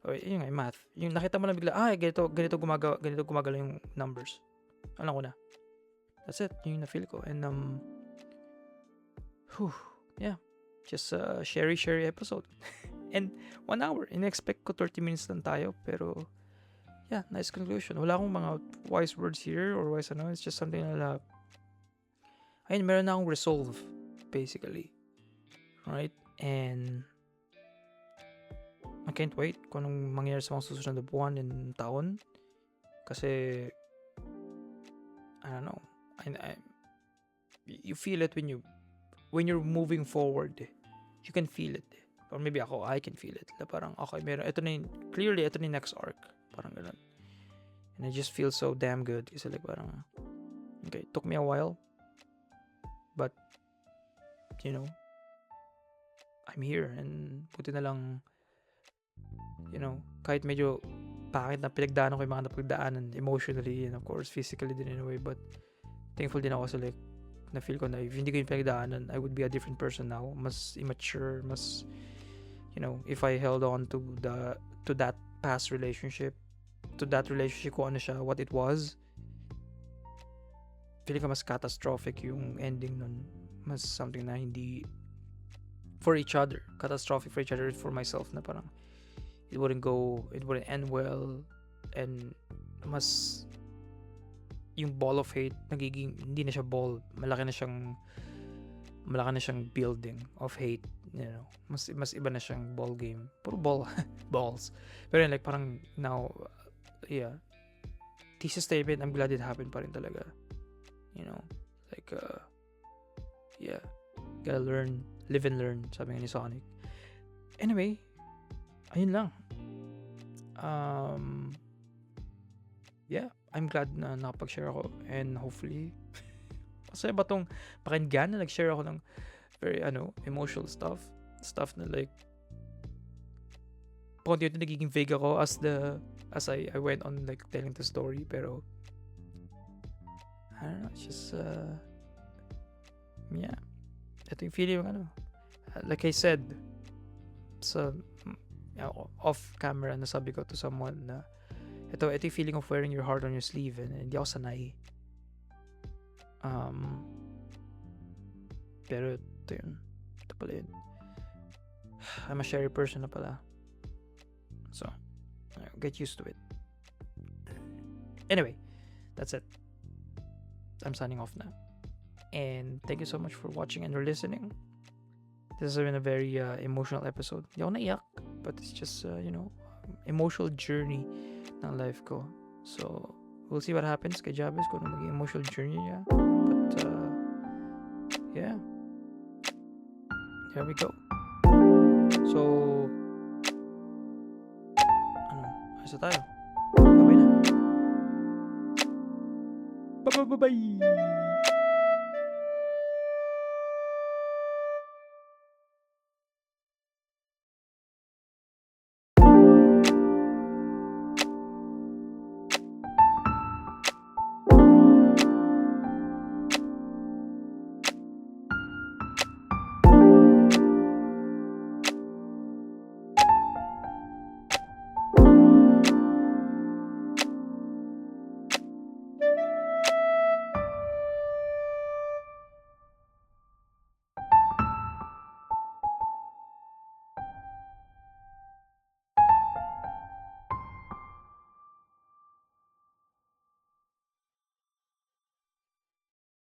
O, yun nga, yung math. Yung nakita mo lang bigla, ganito gumagala yung numbers. Alam ko na. That's it. Yun yung na-feel ko. And, just a sherry episode. And 1 hour. In-expect ko 30 minutes lang tayo, pero nice conclusion. Wala akong mga wise words here or wise It's just something na ayun, meron na akong resolve, basically. Right? And I can't wait kung anong mangyayari sa mga susunod na buwan and taon. Kasi I don't know. You feel it when you're moving forward. You can feel it. Or maybe I can feel it. Parang, okay, ito na yung next arc. Parang ganun. And I just feel so damn good. Kasi like parang, okay, it took me a while. But, I'm here. And buti na lang, kahit medyo bakit na pinagdaanan ko yung mga napagdaanan emotionally and of course physically din in a way. But, thankful din ako kasi like, na-feel ko na if hindi ko yung pinagdaanan, I would be a different person now. Mas immature, mas, if I held on to that past relationship, kung ano siya, what it was, feeling ko mas catastrophic yung ending nun. Mas something na hindi for each other. Catastrophic for each other, for myself na parang it wouldn't end well, and mas yung ball of hate nagiging hindi na siya ball, malaki na siyang building of hate, mas iba na siyang ball game, puro balls. Pero like parang now thesis statement, I'm glad it happened pa rin talaga, like gotta learn, live and learn, sabi nga ni Sonic. Anyway, ayun lang. I'm glad na nakapag-share ako, and hopefully masaya ba tong pakinggan na nag-share ako ng very emotional stuff na like pakunti-unti nagiging vague ako as I went on like telling the story, pero I don't know, it's just ito yung feeling yung like I said sa off camera, nasabi ko to someone na ito yung feeling of wearing your heart on your sleeve, and hindi ako sanay. Pero ito pala yun. I'm a sherry person na pala, so get used to it. Anyway, that's it. I'm signing off now, and thank you so much for watching and listening. This has been a very emotional episode. Hindi ako naiyak, but it's just emotional journey ng life ko. So, we'll see what happens kay Jabez kung ano maging emotional journey niya. But, yeah. Here we go. So, asa tayo? Bye-bye na. Bye-bye!